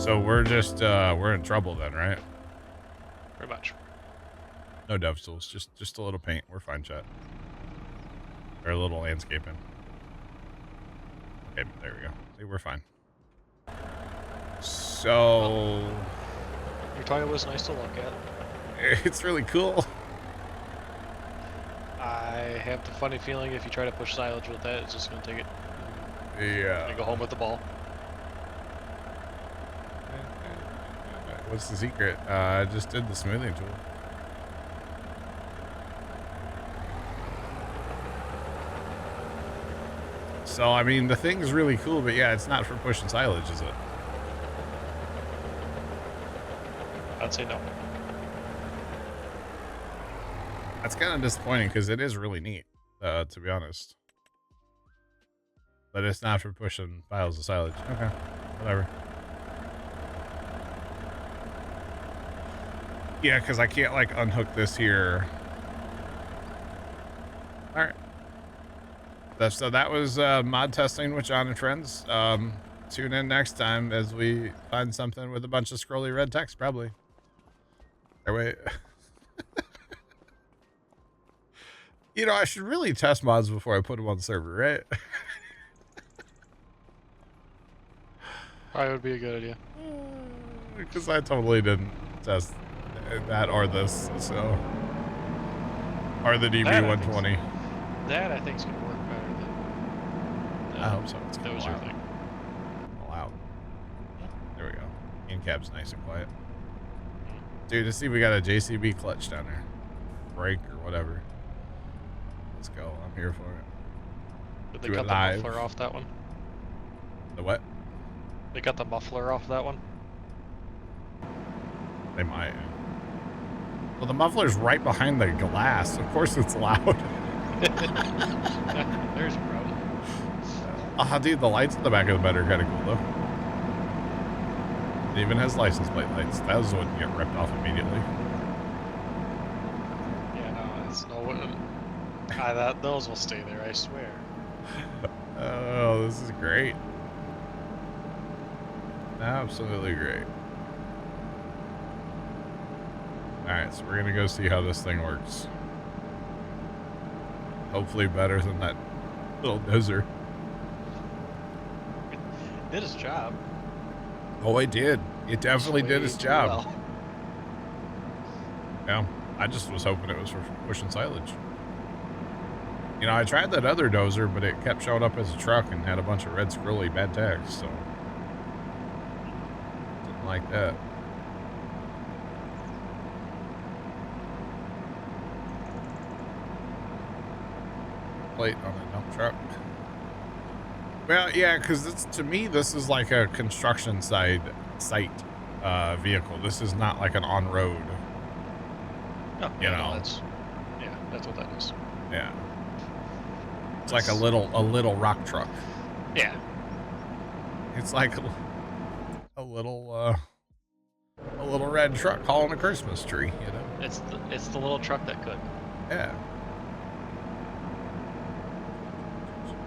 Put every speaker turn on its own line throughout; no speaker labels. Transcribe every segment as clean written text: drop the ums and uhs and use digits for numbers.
So we're just, we're in trouble then, right?
Pretty much.
No dev tools, just a little paint. We're fine, chat. Or a little landscaping. Okay, there we go. See, we're fine. So...
Your toilet was nice to look at.
It's really cool.
I have the funny feeling if you try to push silage with that, it's just going to take it.
Yeah.
You go home with the ball.
What's the secret? I just did the smoothing tool. So, I mean, the thing's really cool, but yeah, it's not for pushing silage, is it?
I'd say no.
That's kind of disappointing because it is really neat, to be honest. But it's not for pushing piles of silage. Okay, whatever. Yeah, because I can't, like, unhook this here. All right. So that was mod testing with John and friends. Tune in next time as we find something with a bunch of scrolly red text, probably. Or wait. You know, I should really test mods before I put them on the server, right?
Probably would be a good idea.
Because I totally didn't test that or this, so. Or the DB120.
That I think is going to work better than.
I hope so. It's
that was your thing.
All out. There we go. In-cab's nice and quiet. Dude, to see we got a JCB clutch down there. Brake or whatever. Let's go. I'm here for it.
Did they cut the muffler off that one?
The what?
They cut the muffler off that one?
They might. Well, the muffler's right behind the glass. Of course it's loud.
There's a problem.
Dude, the lights in the back of the bed are kind of cool, though. It even has license plate lights. Those wouldn't get ripped off immediately.
Yeah, no, it's no... those will stay there, I swear.
Oh, this is great. Absolutely great. Alright, so we're going to go see how this thing works. Hopefully better than that little dozer.
It did its job.
Oh, it did. It definitely did its job.
Well.
Yeah, I just was hoping it was for pushing silage. You know, I tried that other dozer, but it kept showing up as a truck and had a bunch of red scrolly bad tags, so... Didn't like that. Plate on a dump truck. Well, yeah, because to me, this is like a construction site vehicle. This is not like an on-road.
Oh,
you know,
that's what that is.
Yeah, it's like a little rock truck.
Yeah,
it's like a little red truck hauling a Christmas tree. You know,
it's the little truck that could.
Yeah.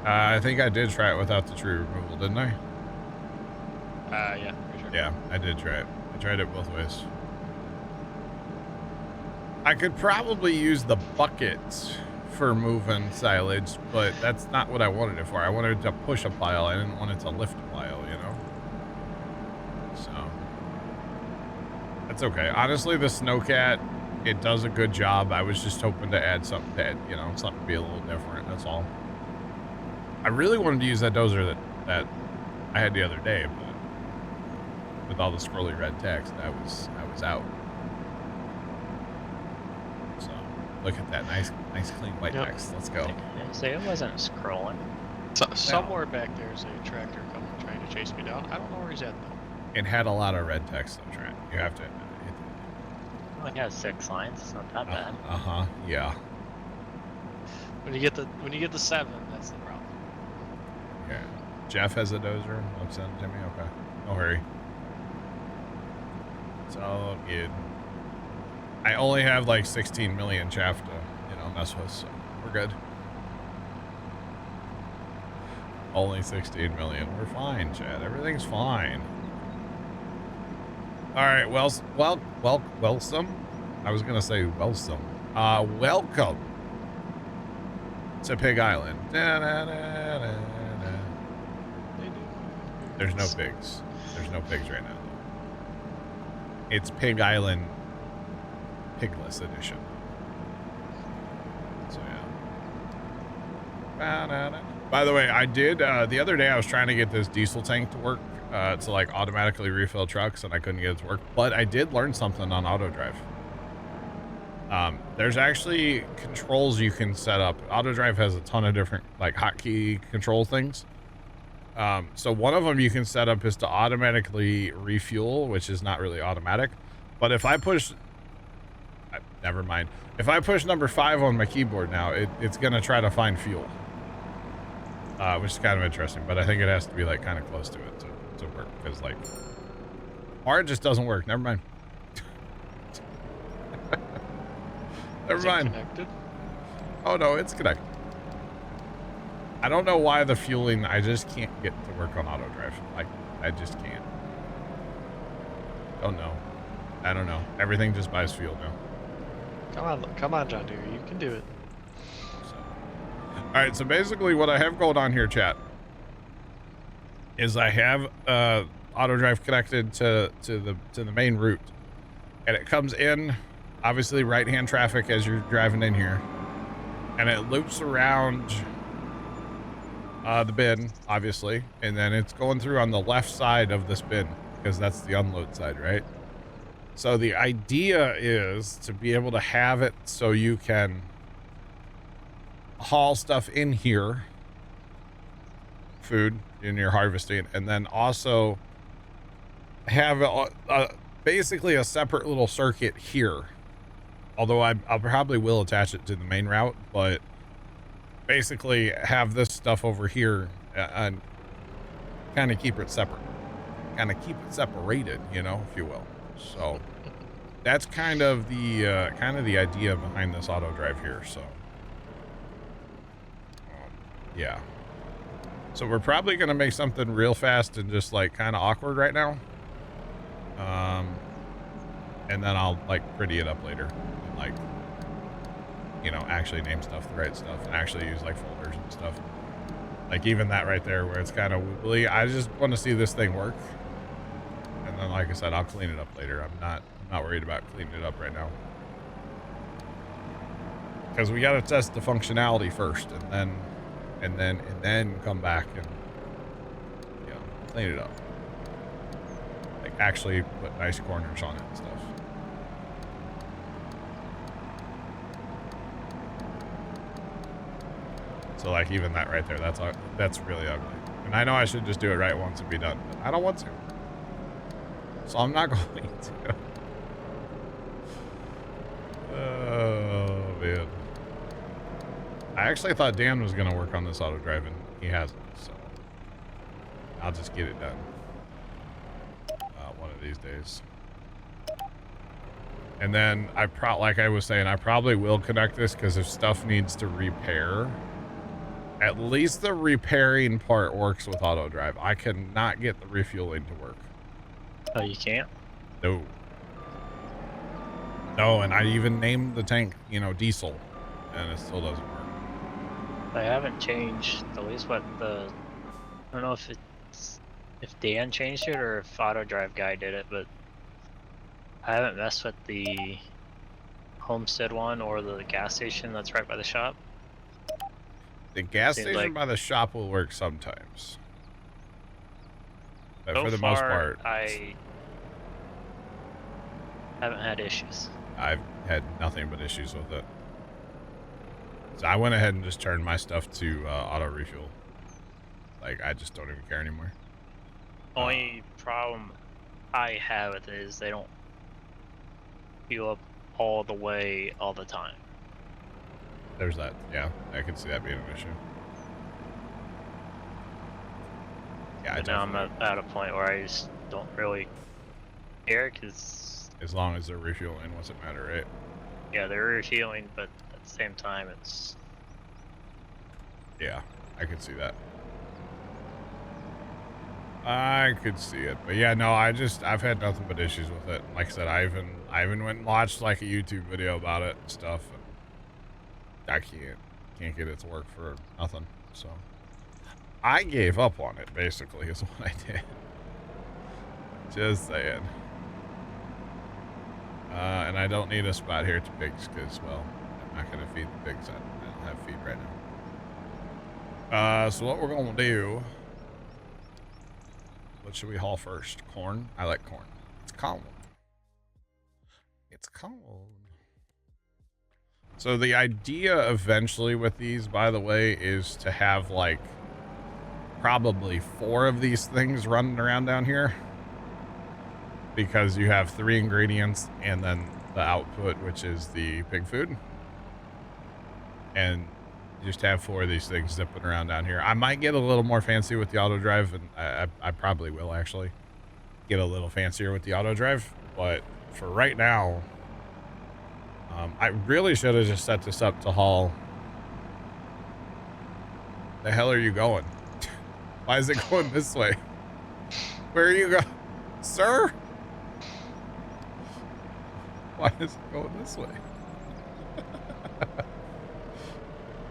I think I did try it without the tree removal, didn't I?
Yeah, for sure.
Yeah, I did try it. I tried it both ways. I could probably use the bucket for moving silage, but that's not what I wanted it for. I wanted to push a pile. I didn't want it to lift a pile, you know? So, that's okay. Honestly, the Snowcat, it does a good job. I was just hoping to add something to add, you know, something to be a little different, that's all. I really wanted to use that dozer that I had the other day, but with all the scrolly red text, I was out. So look at that nice clean white text. Let's go.
So it wasn't scrolling.
Somewhere back there's a tractor coming trying to chase me down. I don't know where he's at though.
It had a lot of red text though, Trent. You have to admit it.
It only has 6 lines. It's not that bad.
Yeah.
When you get the 7, that's the problem.
Yeah. Jeff has a dozer. I'll send it to me. Okay. No hurry. It's all good. I only have like 16 million chaff to, you know, mess with, so we're good. Only 16 million. We're fine, Chad. Everything's fine. All right, welcome. I was gonna say welcome. Welcome to Pig Island. There's no pigs. There's no pigs right now. It's Pig Island Pigless Edition. So yeah. By the way, I did the other day. I was trying to get this diesel tank to work to like automatically refill trucks, and I couldn't get it to work. But I did learn something on auto drive. There's actually controls you can set up. Auto drive has a ton of different like hotkey control things. So one of them you can set up is to automatically refuel, which is not really automatic. But if I push, never mind. If I push number 5 on my keyboard now, it's gonna try to find fuel, which is kind of interesting. But I think it has to be like kind of close to it to work, because like, or it just doesn't work. Never mind. Never mind.
Connected?
Oh no, it's connected. I don't know why the fueling, I just can't get to work on auto drive. Like, I just can't. Don't know. I don't know. Everything just buys fuel now.
Come on, John Deere, you can do it.
So. All right, so basically what I have going on here, chat, is I have auto drive connected to the main route, and it comes in, obviously right-hand traffic as you're driving in here, and it loops around the bin, obviously, and then it's going through on the left side of this bin because that's the unload side, right? So the idea is to be able to have it so you can haul stuff in here, food in your harvesting, and then also have basically a separate little circuit here. Although I probably will attach it to the main route, but basically have this stuff over here and kind of keep it separate, kind of keep it separated, you know, if you will. So that's kind of the idea behind this auto drive here. So yeah, so we're probably gonna make something real fast and just like kind of awkward right now, and then I'll like pretty it up later and like, you know, actually name stuff the right stuff and actually use like folders and stuff. Like even that right there where it's kind of wibbly. I just want to see this thing work. And then, like I said, I'll clean it up later. I'm not worried about cleaning it up right now. Because we got to test the functionality first and then come back and, you know, clean it up. Like actually put nice corners on it and stuff. So like even that right there, that's really ugly. And I know I should just do it right once and be done, but I don't want to. So I'm not going to. Oh man. I actually thought Dan was gonna work on this auto drive and he hasn't, so I'll just get it done one of these days. And then like I was saying, I probably will connect this because if stuff needs to repair, at least the repairing part works with auto drive. I cannot get the refueling to work.
Oh, you can't?
No. No, and I even named the tank, you know, diesel, and it still doesn't work.
I haven't changed at least what the, I don't know if Dan changed it or if auto drive guy did it, but I haven't messed with the homestead one or the gas station that's right by the shop.
The gas
Seems
station
like
by the shop will work sometimes. But
so
for the
far,
most part,
I haven't had issues.
I've had nothing but issues with it. So I went ahead and just turned my stuff to auto refuel. Like, I just don't even care anymore.
Only problem I have with it is they don't fuel up all the way all the time.
There's that. Yeah, I can see that being an issue. Yeah,
But now I'm at a point where I just don't really care because...
As long as they're refueling, what's it matter, right?
Yeah, they're refueling, but at the same time, it's...
Yeah, I can see that. I could see it, but yeah, no, I've had nothing but issues with it. Like I said, I even went and watched like a YouTube video about it and stuff, and I can't get it to work for nothing. So I gave up on it. Basically, is what I did. Just saying. And I don't need a spot here to pigs because, well, I'm not gonna feed the pigs. I don't have feed right now. So what we're gonna do? What should we haul first? Corn? I like corn. It's cold. It's cold. So the idea eventually with these, by the way, is to have like probably 4 of these things running around down here. Because you have 3 ingredients and then the output, which is the pig food. And you just have 4 of these things zipping around down here. I might get a little more fancy with the auto drive, and I probably will actually get a little fancier with the auto drive. But for right now, I really should have just set this up to haul. The hell are you going? Why is it going this way? Where are you going? Sir? Why is it going this way?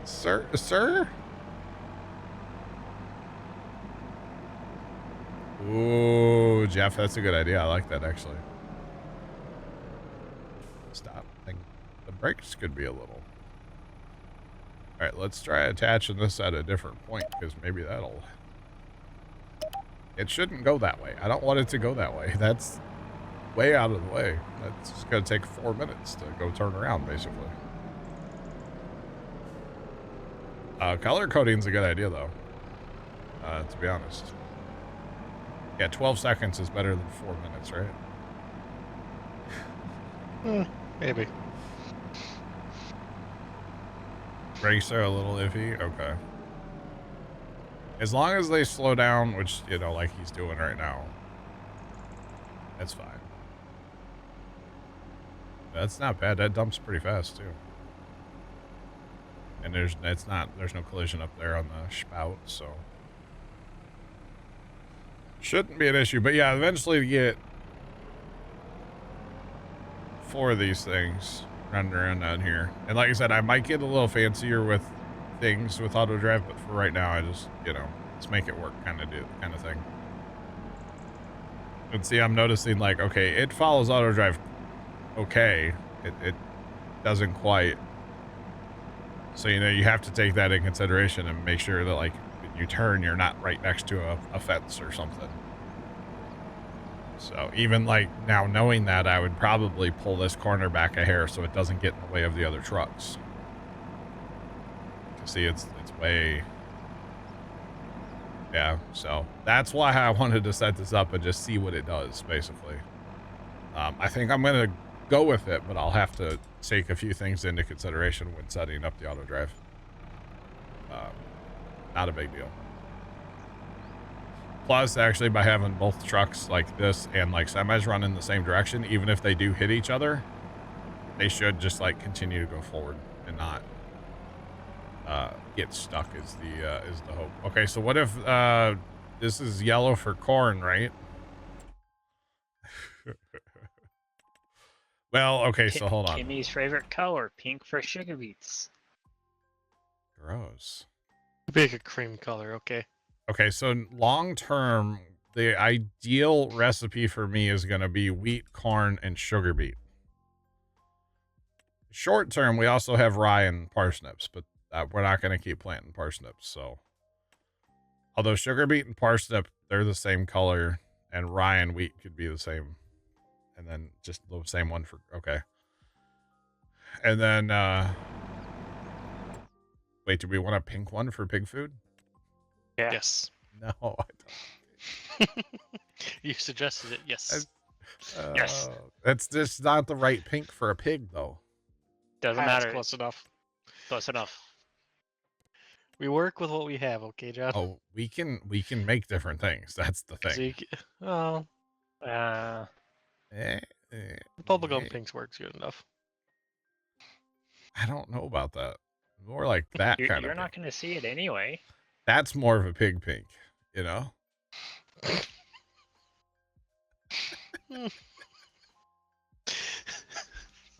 Sir? Ooh, Jeff, that's a good idea. I like that, actually. Stop. I think the brakes could be a little. All right, let's try attaching this at a different point, because maybe that'll... It shouldn't go that way. I don't want it to go that way. That's way out of the way. That's just going to take 4 minutes to go turn around, basically. Color coding's a good idea, though. To be honest. Yeah, 12 seconds is better than 4 minutes, right?
Maybe.
Brakes are a little iffy. Okay. As long as they slow down, which, you know, like he's doing right now, that's fine. That's not bad. That dumps pretty fast, too. And there's no collision up there on the spout, so shouldn't be an issue. But yeah, eventually you get 4 of these things running around down here. And like I said, I might get a little fancier with things with auto drive, but for right now, I just, you know, let's make it work kind of thing. And see, I'm noticing like, okay, it follows auto drive. Okay. It doesn't quite. So, you know, you have to take that in consideration and make sure that like when you turn, you're not right next to a fence or something. So even like now knowing that, I would probably pull this corner back a hair so it doesn't get in the way of the other trucks. See, it's way, yeah. So that's why I wanted to set this up and just see what it does, basically. I think I'm gonna go with it, but I'll have to take a few things into consideration when setting up the auto drive. Not a big deal. Plus, actually, by having both trucks like this and like semis run in the same direction, even if they do hit each other, they should just like continue to go forward and not get stuck is the hope. Okay, so what if this is yellow for corn, right? Well, okay, so hold on.
Kimmy's favorite color, pink for sugar beets.
Gross.
Make a cream color, okay.
Okay, so long term, the ideal recipe for me is going to be wheat, corn, and sugar beet. Short term, we also have rye and parsnips, but we're not going to keep planting parsnips. So, although sugar beet and parsnip, they're the same color, and rye and wheat could be the same, and then just the same one for okay. And then, wait, do we want a pink one for pig food?
Yeah.
Yes.
No, I don't.
You suggested it, yes.
Yes.
That's just not the right pink for a pig, though.
Doesn't
That's
matter.
close enough.
Close enough.
We work with what we have, okay, John?
Oh, we can make different things. That's the thing.
Oh, bubblegum pinks works good enough.
I don't know about that. More like that kind of.
You're not going to see it anyway.
That's more of a pig pink, you know.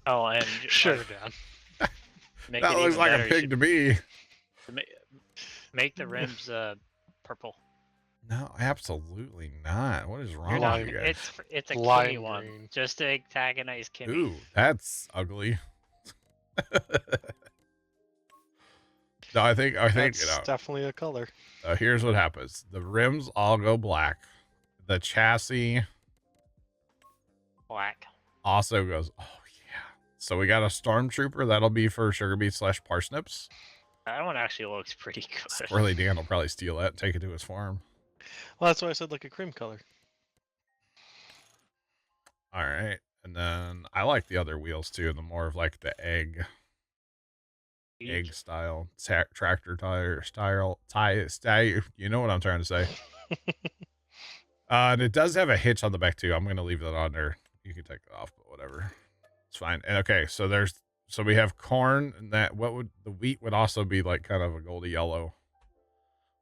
Oh, and
Sure, Dan.
make
That
it
looks
even
like
better.
a
You
pig
should
to me.
make the rims purple.
No, absolutely not. What is wrong
You're
with
not.
Lime-
you guys?
It's a
lime
Kimmy one,
green.
just to antagonize Kimmy.
Ooh, that's ugly. No, I think
That's
you know.
definitely a color.
Here's what happens: the rims all go black. The chassis
Black.
also goes. Oh yeah. So we got a stormtrooper that'll be for sugar beet / parsnips.
That one actually looks pretty good.
Squirrely Dan will probably steal that and take it to his farm.
Well, that's why I said like a cream color.
All right, and then I like the other wheels too. The more of like the egg style tractor tire style. You know what I'm trying to say. And it does have a hitch on the back too. I'm gonna leave that on there. You can take it off, but whatever, it's fine. And okay, so we have corn, and that the wheat would also be like kind of a goldy yellow.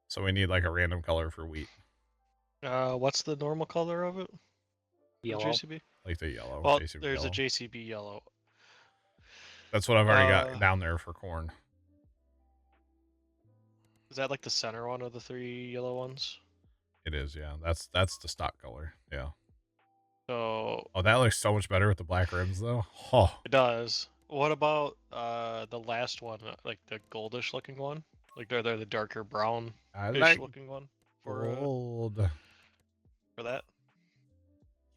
So we need like a random color for wheat.
What's the normal color of it?
Yellow.
JCB.
Like the yellow.
Well,
JCB
there's
yellow.
a JCB yellow.
That's what I've already got down there for corn.
Is that like the center one of the 3 yellow ones?
It is, yeah. That's the stock color. Yeah.
So
Oh, that looks so much better with the black rims, though. Oh,
it does. What about the last one, like the goldish looking one? Like they're the darker brown
I like
looking one for
gold.
that.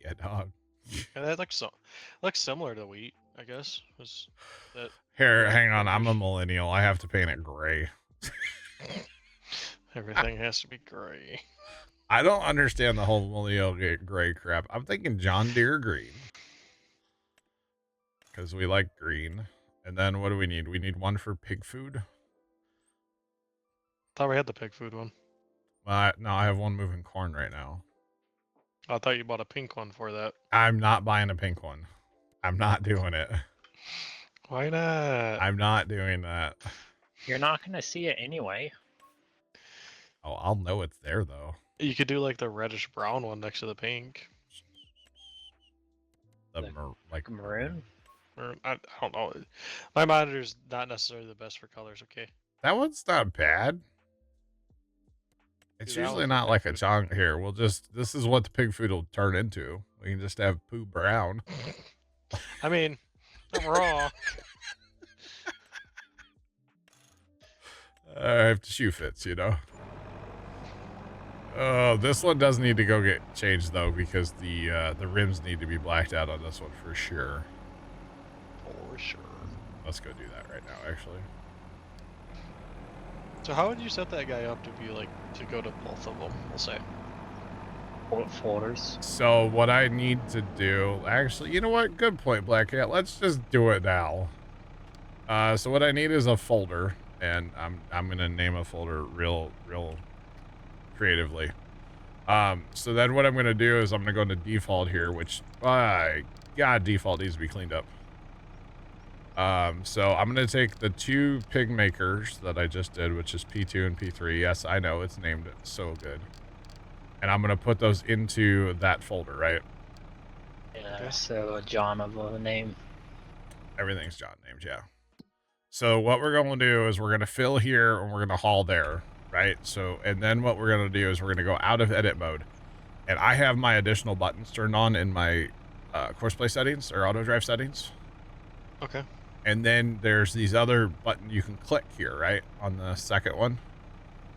Yeah, dog.
And that looks similar to wheat, I guess.
Here, hang on. I'm a millennial. I have to paint it gray.
Everything has to be gray.
I don't understand the whole millennial gray crap. I'm thinking John Deere green. Because we like green. And then what do we need? We need one for pig food.
Thought we had the pig food one.
No, I have one moving corn right now.
I thought you bought a pink one for that.
I'm not buying a pink one. I'm not doing it.
Why not?
I'm not doing that.
You're not gonna see it anyway.
Oh, I'll know it's there, though.
You could do like the reddish brown one next to the pink.
Like
Maroon?
Or I don't know. My monitor's not necessarily the best for colors, okay?
That one's not bad. It's
Dude, that
usually
one's
not
like
like a chunk. Here, this is what the pig food will turn into. We can just have poo brown.
I mean, I'm wrong.
If the shoe fits, you know. Oh, this one does need to go get changed though, because the rims need to be blacked out on this one for sure.
For sure.
Let's go do that right now, actually.
So how would you set that guy up to be like to go to both of them? We'll say.
Folders.
So what I need to do, actually, you know what? Good point, Black Cat. Let's just do it now. So what I need is a folder, and I'm gonna name a folder real creatively. So then what I'm gonna do is I'm gonna go into default here, which God, default needs to be cleaned up. So I'm gonna take the 2 pig makers that I just did, which is P2 and P3. Yes, I know it's named so good. And I'm gonna put those into that folder, right?
Yeah,
Okay.
so John of a name.
Everything's John named, yeah. So what we're going to do is we're going to fill here and we're going to haul there, right? So, and then what we're going to do is we're going to go out of edit mode. And I have my additional buttons turned on in my course play settings or auto drive settings.
Okay.
And then there's these other buttons you can click here, right? On the second one.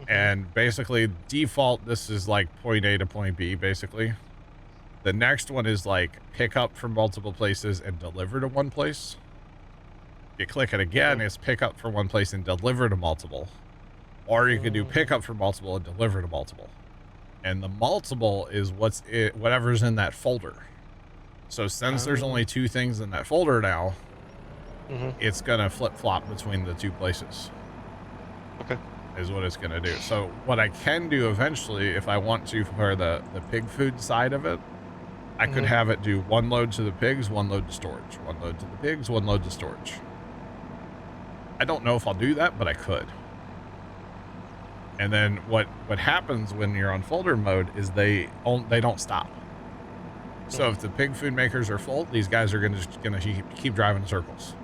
And basically default, this is like point A to point B, basically. The next one is like pick up from multiple places and deliver to one place. You click it again, it's pick up from one place and deliver to multiple. Or you can do pick up from multiple and deliver to multiple. And the multiple is whatever's in that folder. So since there's only 2 things in that folder now, it's gonna flip-flop between the 2 places.
Okay.
Is what it's gonna do. So what I can do eventually, if I want to, for the pig food side of it, I could have it do 1 load to the pigs, 1 load to storage. 1 load to the pigs, 1 load to storage. I don't know if I'll do that, but I could. And then what happens when you're on folder mode is they don't stop. So if the pig food makers are full, these guys are gonna keep driving in circles.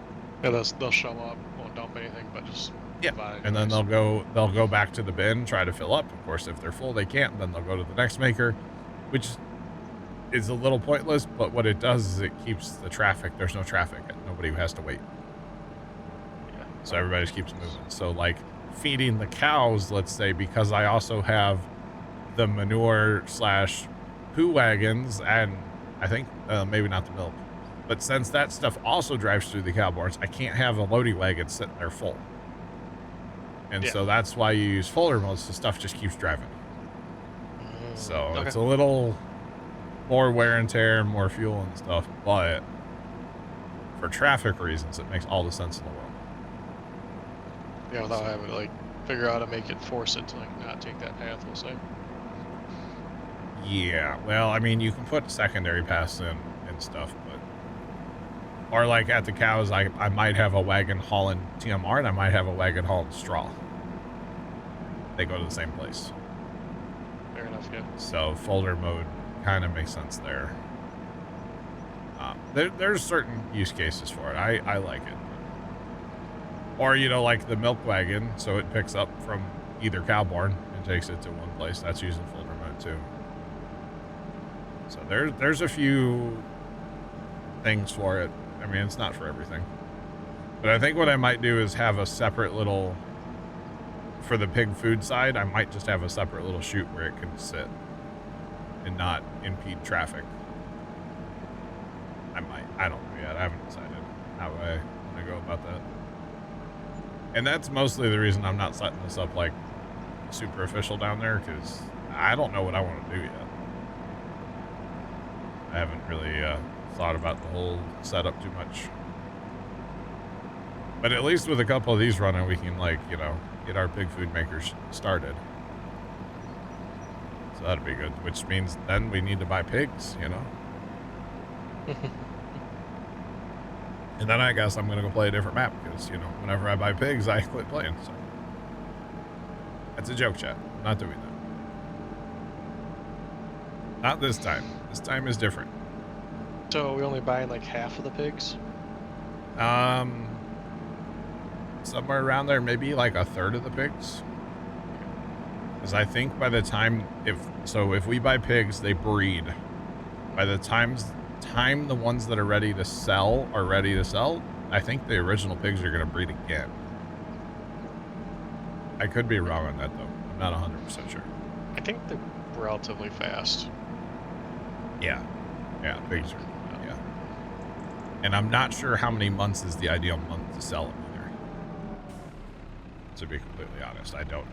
Yeah, they'll show up, won't dump anything, but just provide.
And then they'll go back to the bin, try to fill up. Of course, if they're full, they can't. Then they'll go to the next maker, which is a little pointless. But what it does is it keeps the traffic. There's no traffic. Nobody has to wait.
Yeah.
So everybody just keeps moving. So like feeding the cows, let's say, because I also have the manure / poo wagons, and I think maybe not the milk. But since that stuff also drives through the cow barns, I can't have a loading wagon sitting there full. And so that's why you use folder mode, so stuff just keeps driving. So it's a little more wear and tear and more fuel and stuff, but for traffic reasons, it makes all the sense in the world.
Yeah, without having to like figure out how to make it, force it to like not take that path, we'll say.
Yeah, well, I mean, you can put secondary paths in and stuff, but or like at the cows, I might have a wagon hauling TMR and I might have a wagon hauling straw. They go to the same place.
Fair enough, yeah.
So folder mode kind of makes sense there. There's certain use cases for it. I like it. Or, you know, like the milk wagon, so it picks up from either cow barn and takes it to one place. That's using folder mode too. So there's a few things for it. I mean, it's not for everything. But I think what I might do is have a separate little, for the pig food side, I might just have a separate little chute where it can sit and not impede traffic. I don't know yet. I haven't decided how I want to go about that. And that's mostly the reason I'm not setting this up like super official down there, because I don't know what I want to do yet. I haven't really thought about the whole setup too much. But at least with a couple of these running, we can, like, you know, get our pig food makers started. So that'd be good, which means then we need to buy pigs, you know? And then I guess I'm going to go play a different map because, you know, whenever I buy pigs, I quit playing. So that's a joke, chat. I'm not doing that. Not this time. This time is different.
So are we only buying like half of the pigs?
Somewhere around there, maybe like a third of the pigs. Because I think by the time, if we buy pigs, they breed. By the time the ones that are ready to sell, I think the original pigs are going to breed again. I could be wrong on that, though. I'm not 100% sure.
I think they're relatively fast.
Yeah. Yeah, pigs are, yeah. And I'm not sure how many months is the ideal month to sell them either. To be completely honest, I don't know.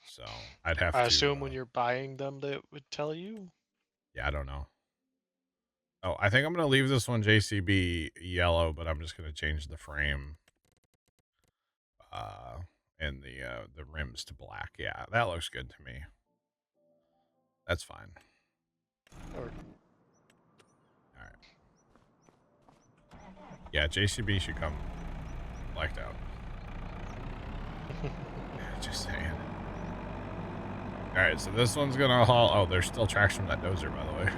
So I'd have to...
I assume when you're buying them, they would tell you?
Yeah, I don't know. Oh, I think I'm going to leave this one JCB yellow, but I'm just going to change the frame and the rims to black. Yeah, that looks good to me. That's fine.
Or...
All right. Yeah, JCB should come blacked out. Just saying. All right, so this one's going to haul... Oh, there's still tracks from that dozer, by the way.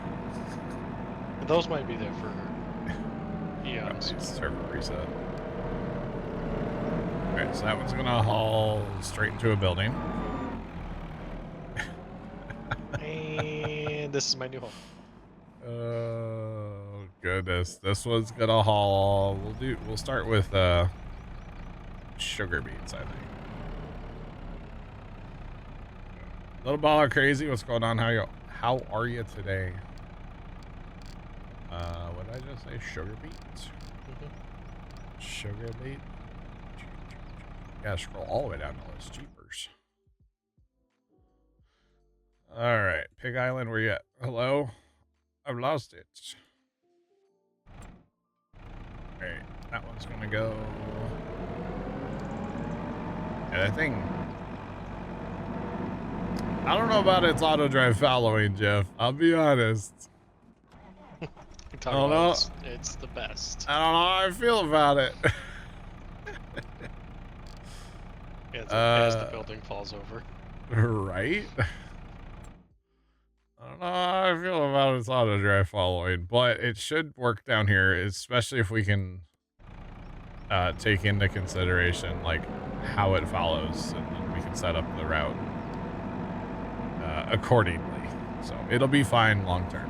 Those might be there for eons.
Server reset. Alright, so that one's gonna haul straight into a building.
And this is my new home.
Oh goodness. This one's gonna haul, we'll start with sugar beets, I think. Little baller crazy, what's going on? How are you today? What did I just say? Sugar beets? Sugar beet? Gotta scroll all the way down to those cheapers. Alright, Pig Island, where you at? Hello? I've lost it. Alright, that one's gonna go. And I think... I don't know about its auto drive following, Jeff. I'll be honest.
I don't know. It's the best.
I don't know how I feel about it.
As the building falls over.
Right? I don't know how I feel about its auto drive following, but it should work down here, especially if we can take into consideration like how it follows, and then we can set up the route accordingly. So it'll be fine long term.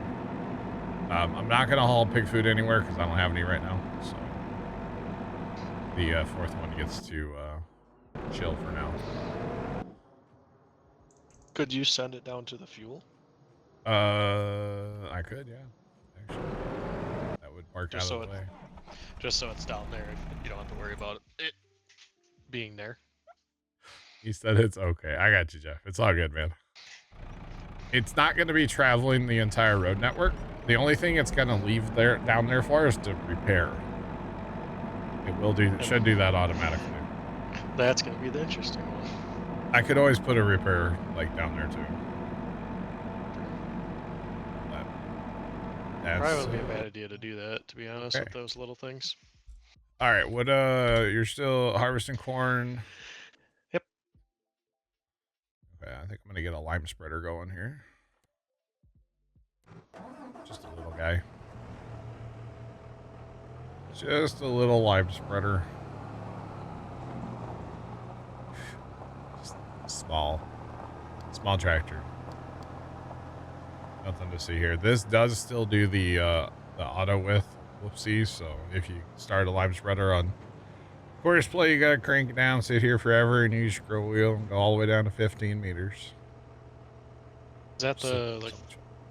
I'm not gonna haul pig food anywhere because I don't have any right now. So the fourth one gets to chill for now.
Could you send it down to the fuel?
I could, yeah. Actually, that would work
Just
out
so
of the way.
Just so it's down there, you don't have to worry about it being there.
He said it's okay. I got you, Jeff. It's all good, man. It's not going to be traveling the entire road network. The only thing it's going to leave down there for is to repair. It will do. It should do that automatically.
That's going to be the interesting one.
I could always put a repair like down there too. But
Probably wouldn't be a bad idea to do that, to be honest,
okay.
with those little things.
All right. What? You're still harvesting corn.
Yep.
Okay. I think I'm gonna get a lime spreader going here. Just a little guy. Just a little lime spreader. Just small tractor. Nothing to see here. This does still do the auto width. Whoopsies. So if you start a lime spreader on quarter play, you gotta crank it down, sit here forever, and use your scroll wheel and go all the way down to 15 meters.
Is that the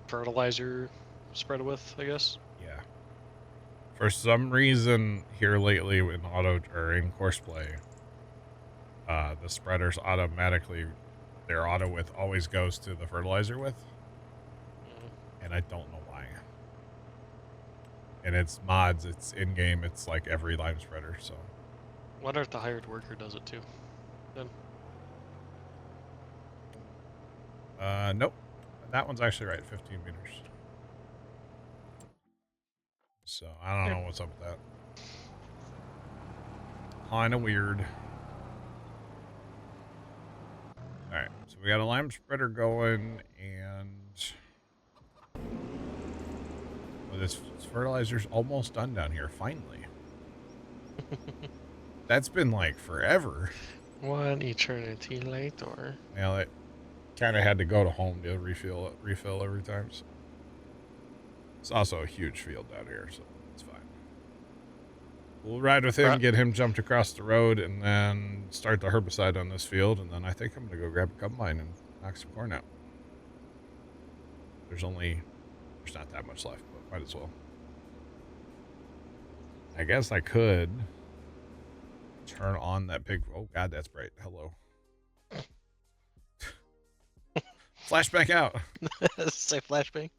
fertilizer spread width, I guess?
Yeah. For some reason here lately in auto or in course play, the spreaders automatically, their auto width always goes to the fertilizer width. And I don't know why. And it's mods, it's in game, it's like every lime spreader, so.
Wonder if the hired worker does it too. Then.
Nope. That one's actually right, 15 meters. So I don't know what's up with that. Kinda weird. Alright, so we got a lime spreader going, and this fertilizer's almost done down here, finally. That's been like forever.
One eternity later.
Well, it kind of had to go to home to refill every time. So. It's also a huge field down here, so it's fine. We'll ride with him, get him jumped across the road, and then start the herbicide on this field, and then I think I'm going to go grab a combine and knock some corn out. There's not that much left, but might as well. I guess I could turn on that big... Oh, God, that's bright. Hello. Flashback out.
Say flashbang.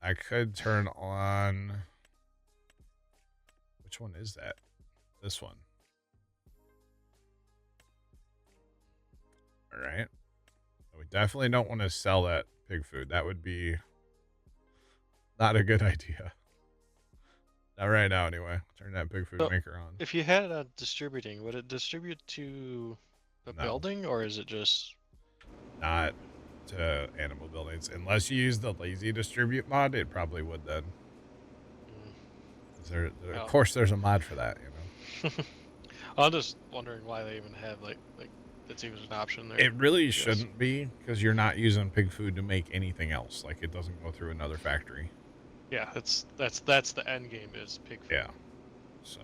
I could turn on... Which one is that? This one. All right. We definitely don't want to sell that pig food. That would be not a good idea. Not right now, anyway. Turn that pig food maker on.
If you had it on distributing, would it distribute to the building, or is it just...
Not to animal buildings. Unless you use the lazy distribute mod, it probably would then. Of course, there's a mod for that, you know.
I'm just wondering why they even have like that's even an option there.
It really shouldn't be, because you're not using pig food to make anything else. Like, it doesn't go through another factory.
Yeah, that's the end game is pig food.
Yeah. So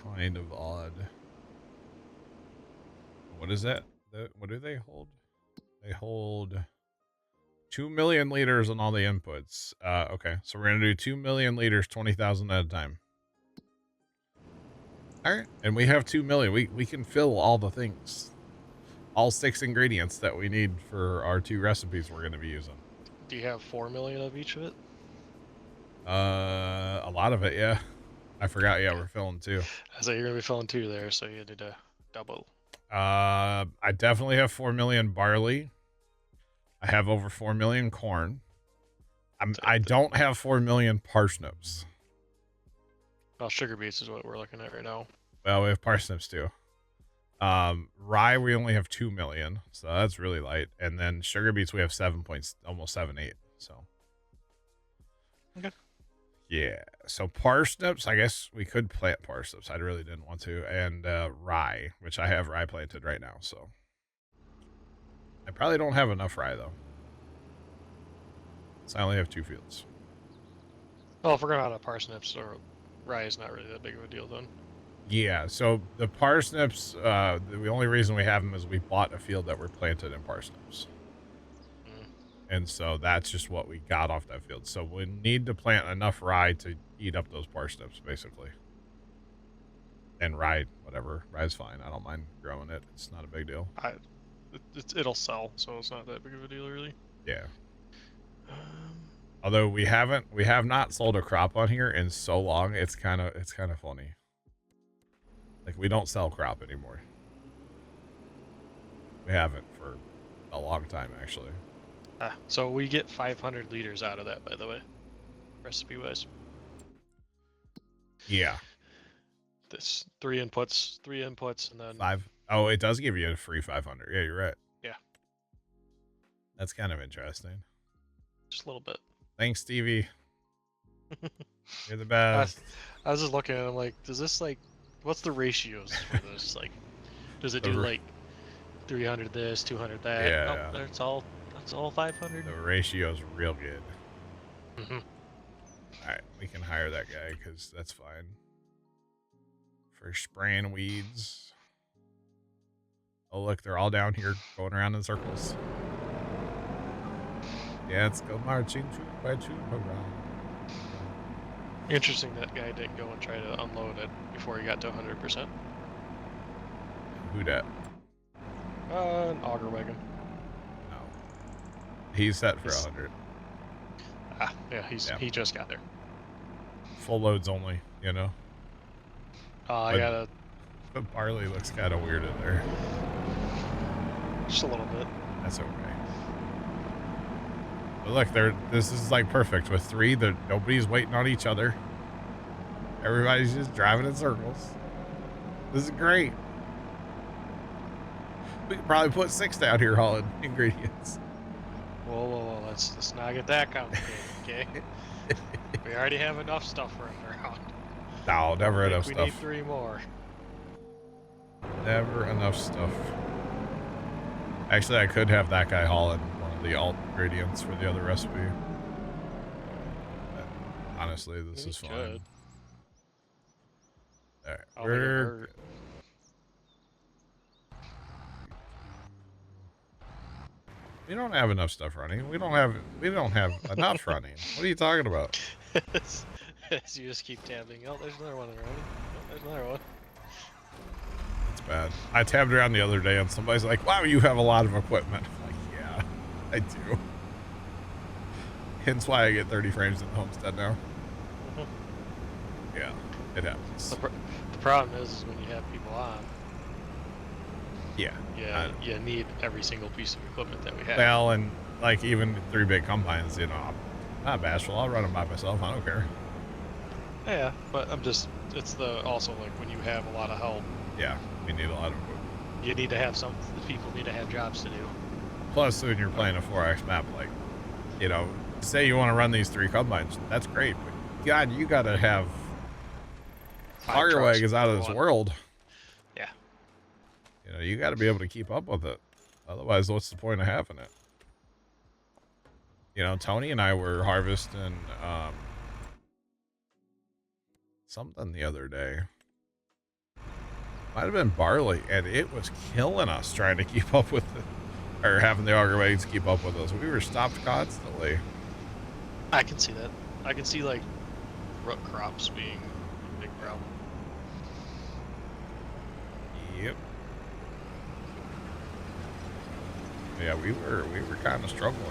kind of odd. What is that? What do they hold? They hold 2 million liters on all the inputs. Okay, so we're gonna do 2 million liters, 20,000 at a time. All right, and we have 2 million. We can fill all the things, all 6 ingredients that we need for our 2 recipes we're gonna be using.
Do you have 4 million of each of it?
A lot of it, yeah. I forgot. Yeah, we're filling 2.
So you're gonna be filling 2 there, so you need to double.
I definitely have 4 million barley. I have over 4 million corn. I don't have 4 million parsnips.
Well, sugar beets is what we're looking at right now.
Well, we have parsnips too. Rye we only have 2 million, so that's really light. And then sugar beets we have 7 points, almost 7.8. So
Okay.
yeah. So parsnips, I guess we could plant parsnips. I really didn't want to, and rye, which I have rye planted right now. So I probably don't have enough rye though. So I only have 2 fields.
Well, if we're going out of parsnips, or rye is not really that big of a deal then.
Yeah, so the parsnips, the only reason we have them is we bought a field that were planted in parsnips.
Mm.
And so that's just what we got off that field. So we need to plant enough rye to eat up those parsnips, basically. And rye, whatever. Rye's fine. I don't mind growing it. It's not a big deal.
It'll sell, so it's not that big of a deal, really.
Yeah. Although we have not sold a crop on here in so long, it's kind of funny. Like, we don't sell crop anymore. We haven't for a long time, actually.
So we get 500 liters out of that, by the way, recipe-wise.
Yeah.
This three inputs, and then
5. Oh, it does give you a free 500. Yeah, you're right.
Yeah.
That's kind of interesting.
Just a little bit.
Thanks, Stevie. You're the best.
I was just looking at it, I'm like, does this, like, what's the ratios for this? Like, does it do, like, 300 this, 200 that?
Yeah.
Nope, that's all 500.
The ratio's real good.
Mm-hmm.
Alright, we can hire that guy because that's fine. For spraying weeds. Oh, look, they're all down here going around in circles. Yeah, let's go marching two by two around.
Interesting that guy didn't go and try to unload it before he got to 100%.
Who dat?
An auger wagon.
No. He's set for 100.
Yeah, he just got there.
Full loads only, you know?
I gotta...
The barley looks kind of weird in there.
Just a little bit.
That's okay. But look, this is like perfect with 3. Nobody's waiting on each other. Everybody's just driving in circles. This is great. We could probably put 6 down here hauling ingredients.
Whoa, let's not get that complicated, okay? We already have enough stuff running around.
No, never enough stuff.
We need 3 more.
Never enough stuff. Actually, I could have that guy hauling one of the alt ingredients for the other recipe. But honestly, this is fine. Alright, we don't have enough stuff running. We don't have enough running. What are you talking about?
As you just keep tabbing. Oh, there's another one running. Oh, there's another one.
It's bad. I tabbed around the other day and somebody's like, wow, you have a lot of equipment. I'm like, yeah, I do. Hence why I get 30 frames in the homestead now. Yeah, it happens.
The problem is when you have people on.
Yeah.
You need every single piece of equipment that we have.
Well, and like even 3 big combines, you know, I'm not bashful. I'll run them by myself. I don't care.
Yeah, but it's also like when you have a lot of help.
Yeah, we need a lot of equipment.
You need to have people need to have jobs to do.
Plus, when you're playing a 4X map, like, you know, say you want to run these 3 combines, that's great, but God, you got to have auger wagons out of this world.
Yeah.
You know, you got to be able to keep up with it. Otherwise, what's the point of having it? You know, Tony and I were harvesting something the other day. Might have been barley, and it was killing us trying to keep up with it, or having the auger wagons keep up with us. We were stopped constantly.
I can see that. I can see like root crops being a big problem.
Yep. Yeah, we were kind of struggling.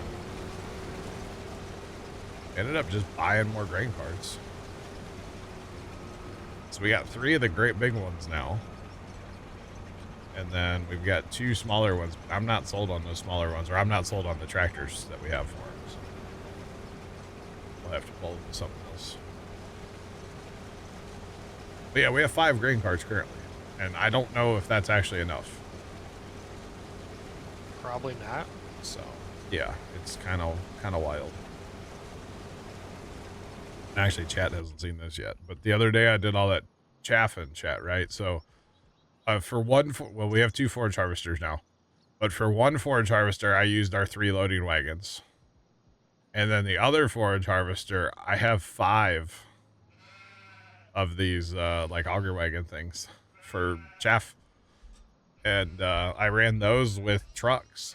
Ended up just buying more grain carts. So we got 3 of the great big ones now. And then we've got 2 smaller ones. I'm not sold on those smaller ones, or I'm not sold on the tractors that we have for them. So we'll have to pull something else. But yeah, we have 5 grain carts currently. And I don't know if that's actually enough.
Probably not.
So, yeah, it's kind of wild. Actually, chat hasn't seen this yet, but the other day I did all that chaff in chat, right? So, for one, well, we have 2 forage harvesters now, but for one forage harvester, I used our 3 loading wagons. And then the other forage harvester, I have 5 of these, like auger wagon things for chaff. And, I ran those with trucks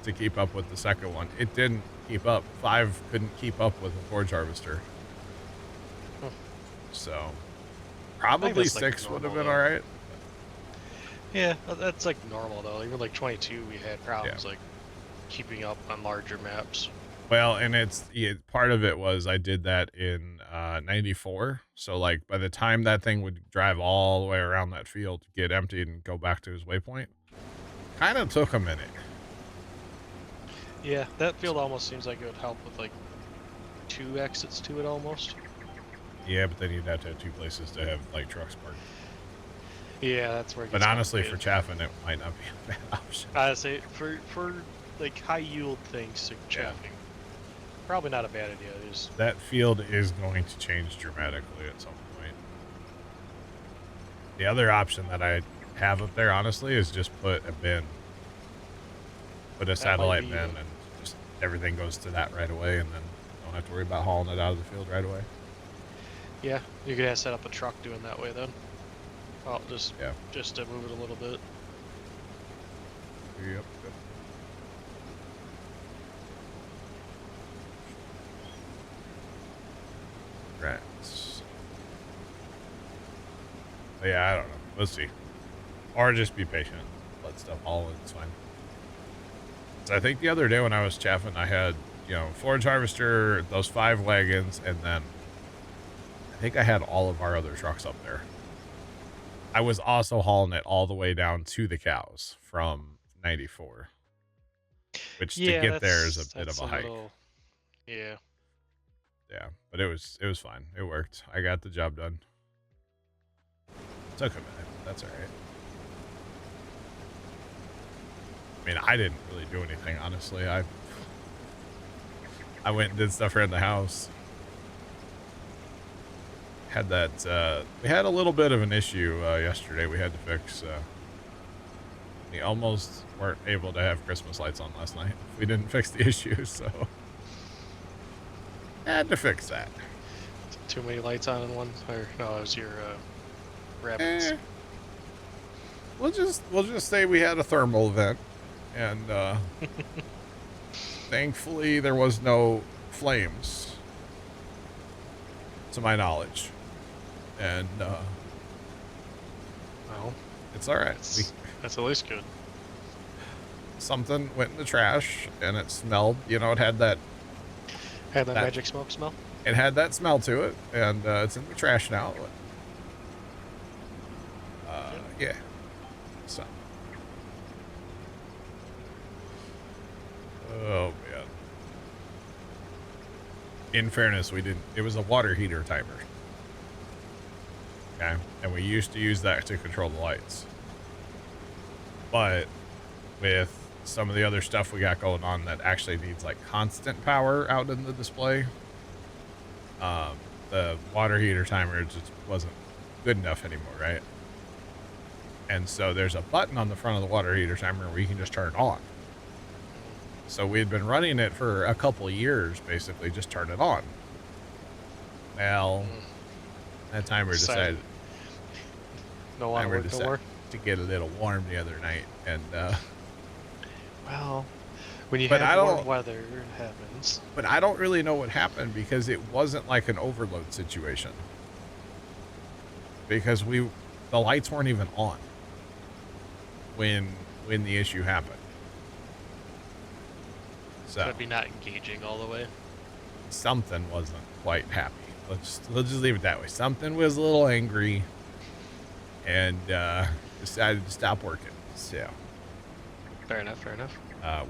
to keep up with the second one. It didn't keep up. 5 couldn't keep up with a forage harvester. So probably 6 would have been all right.
Yeah, that's like normal though. Even like 22, we had problems like keeping up on larger maps.
Well, and part of it was I did that in 94. So like by the time that thing would drive all the way around that field, get emptied and go back to his waypoint, kind of took a minute.
Yeah, that field almost seems like it would help with like 2 exits to it almost.
Yeah, but then you'd have to have 2 places to have like trucks parked.
Yeah, that's where it
But
gets
honestly, for chaffing, it might not be a bad option.
I'd say for like high yield things like chaffing, probably not a bad idea.
That field is going to change dramatically at some point. The other option that I have up there, honestly, is just put a bin. Put a satellite bin and just everything goes to that right away, and then don't have to worry about hauling it out of the field right away.
Yeah, you could have set up a truck doing that way then. Oh, just to move it a little bit.
Yep. Right. Yeah, I don't know. Let's see. Or just be patient. Let stuff haul in. It's fine. So I think the other day when I was chaffing, I had, forage harvester, those 5 wagons, and then I think I had all of our other trucks up there. I was also hauling it all the way down to the cows from 94, which to get there is a bit of a hike.
Yeah.
Yeah, but it was fine. It worked. I got the job done. Took a minute. That's all right. I mean, I didn't really do anything, honestly. I went and did stuff around the house. Had that, we had a little bit of an issue yesterday we had to fix. We almost weren't able to have Christmas lights on last night. We didn't fix the issue, so had to fix that.
Too many lights on in one? Or no, it was your rabbits.
We'll just say we had a thermal event, and thankfully there was no flames, to my knowledge. And
well,
it's all right.
That's at least good.
Something went in the trash, and it smelled. It had that
magic smoke smell.
It had that smell to it, and it's in the trash now. Yeah. So. Oh man. In fairness, it was a water heater timer. Okay, and we used to use that to control the lights. But with some of the other stuff we got going on that actually needs like constant power out in the display, the water heater timer just wasn't good enough anymore, right? And so there's a button on the front of the water heater timer where you can just turn it on. So we had been running it for a couple of years, basically just turn it on. Well, that timer decided
no more.
To get a little warm the other night, and
well, when you have warm weather, it happens.
But I don't really know what happened, because it wasn't like an overload situation, because the lights weren't even on when the issue happened. So
could be not engaging all the way.
Something wasn't quite happy. Let's just leave it that way. Something was a little angry, and decided to stop working. So
fair enough.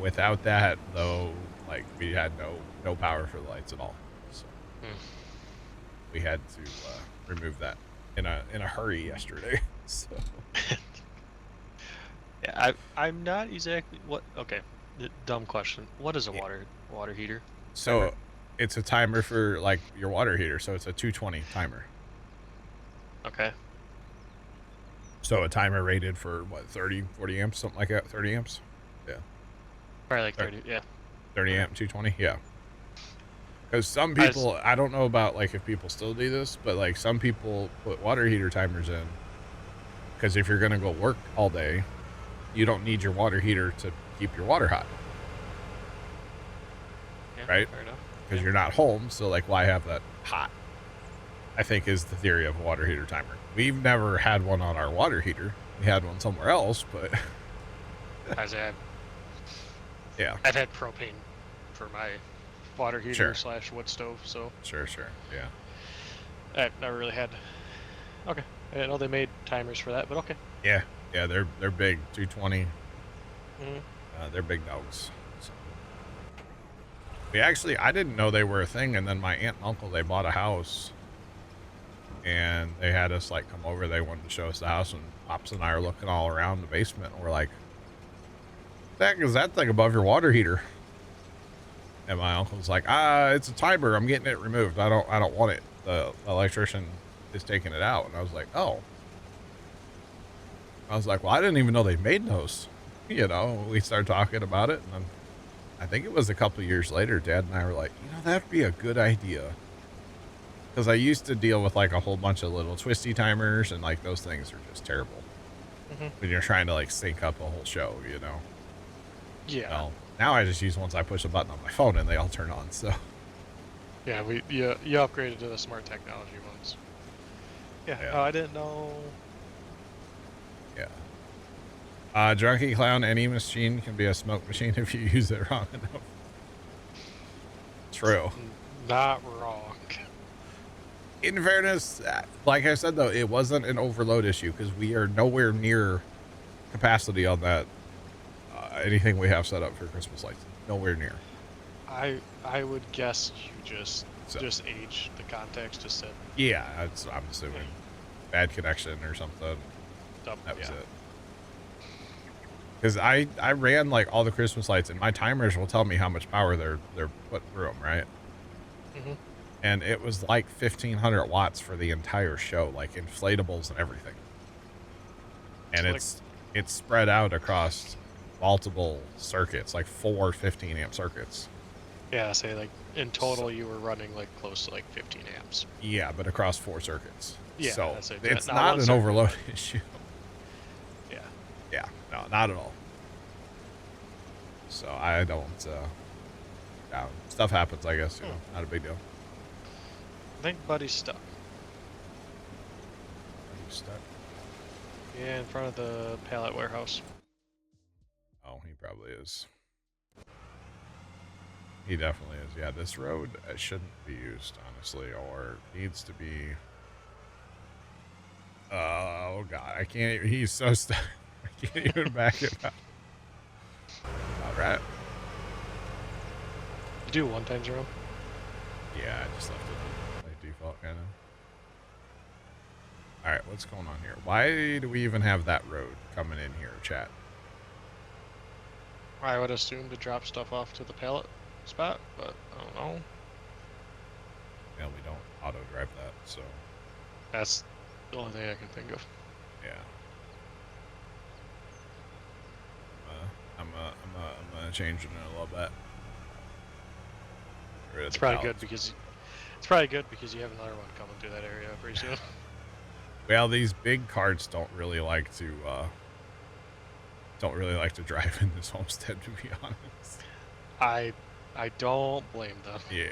Without that, though, like, we had no power for the lights at all. So we had to remove that in a hurry yesterday. So,
Yeah, I'm not exactly what. Okay, dumb question. What is a
yeah.
water heater?
So it's a timer for like your water heater. So it's a 220 timer.
Okay.
So a timer rated for what, 30, 40 amps, something like that. 30 amps. Yeah.
Probably like
Or
30. Yeah.
30
Okay.
amp 220. Yeah. Because some
I was,
people, I don't know about like if people still do this, but like some people put water heater timers in because if you're going to go work all day, you don't need your water heater to keep your water hot,
yeah,
right?
fair enough.
Because
Yeah.
you're not home. So like, why have that hot? I think is the theory of a water heater timer. We've never had one on our water heater. We had one somewhere else, but
I say
yeah,
I've had propane for my water heater
sure,
/ wood stove, so
sure, yeah,
I've never really had. Okay. I know they made timers for that, but okay.
yeah, yeah. They're big, 220.
Mm-hmm.
They're big dogs. So. We actually, I didn't know they were a thing, and then my aunt and uncle, they bought a house, and they had us like come over. They wanted to show us the house, and Pops and I are looking all around the basement, and we're like, "What the heck is that thing above your water heater?" And my uncle's like, it's a timer. I'm getting it removed. I don't want it. The electrician is taking it out. And I was like, oh. I was like, well, I didn't even know they made those. You know, we started talking about it, and then I think it was a couple of years later, Dad and I were like, that'd be a good idea. Because I used to deal with like a whole bunch of little twisty timers, and like those things are just terrible
Mm-hmm.
when you're trying to like sync up a whole show, you know?
Yeah.
Well, now I just use ones I push a button on my phone and they all turn on. So
Yeah. You upgraded to the smart technology ones. Yeah.
Yeah.
Oh, I didn't know.
yeah. Drunky Clown, any machine can be a smoke machine if you use it wrong enough. True.
Not wrong.
In fairness, like I said, though, it wasn't an overload issue because we are nowhere near capacity on that. Anything we have set up for Christmas lights, nowhere near.
I would guess you just
So.
age the contacts just said
Yeah, I'm assuming bad connection or something.
double.
That was
Yeah.
it. Because I ran like all the Christmas lights, and my timers will tell me how much power they're putting through them, right?
Mm-hmm.
And it was like 1,500 watts for the entire show, like inflatables and everything. And
So,
it's spread out across multiple circuits, like 4 15 amp circuits.
Yeah, say like in total you were running like close to like 15 amps.
Yeah, but across 4 circuits.
Yeah,
so
that's it.
it's
Not
not
one
an
circuit,
overload
but-
issue.
Yeah.
Yeah, no, not at all. So I don't. Yeah, stuff happens, I guess. You know, not a big deal.
I think Buddy's stuck.
Are you stuck?
Yeah, in front of the pallet warehouse.
Oh, he probably is. He definitely is. Yeah, this road shouldn't be used, honestly, or needs to be. Oh God, I can't. Even, he's so stuck. I can't even back it up. All right.
You do one time, Jerome?
Yeah, I just left it by default, kind of. All right, what's going on here? Why do we even have that road coming in here, chat?
I would assume to drop stuff off to the pallet spot, but I don't know.
Yeah, we don't auto drive that, so
That's the only thing I can think of.
yeah. I'm gonna change it in a little bit. Get rid of
It's
the
probably
pallets.
good because you have another one coming through that area pretty soon.
Well, these big carts don't really like to drive in this homestead, to be honest.
I don't blame them.
Yeah.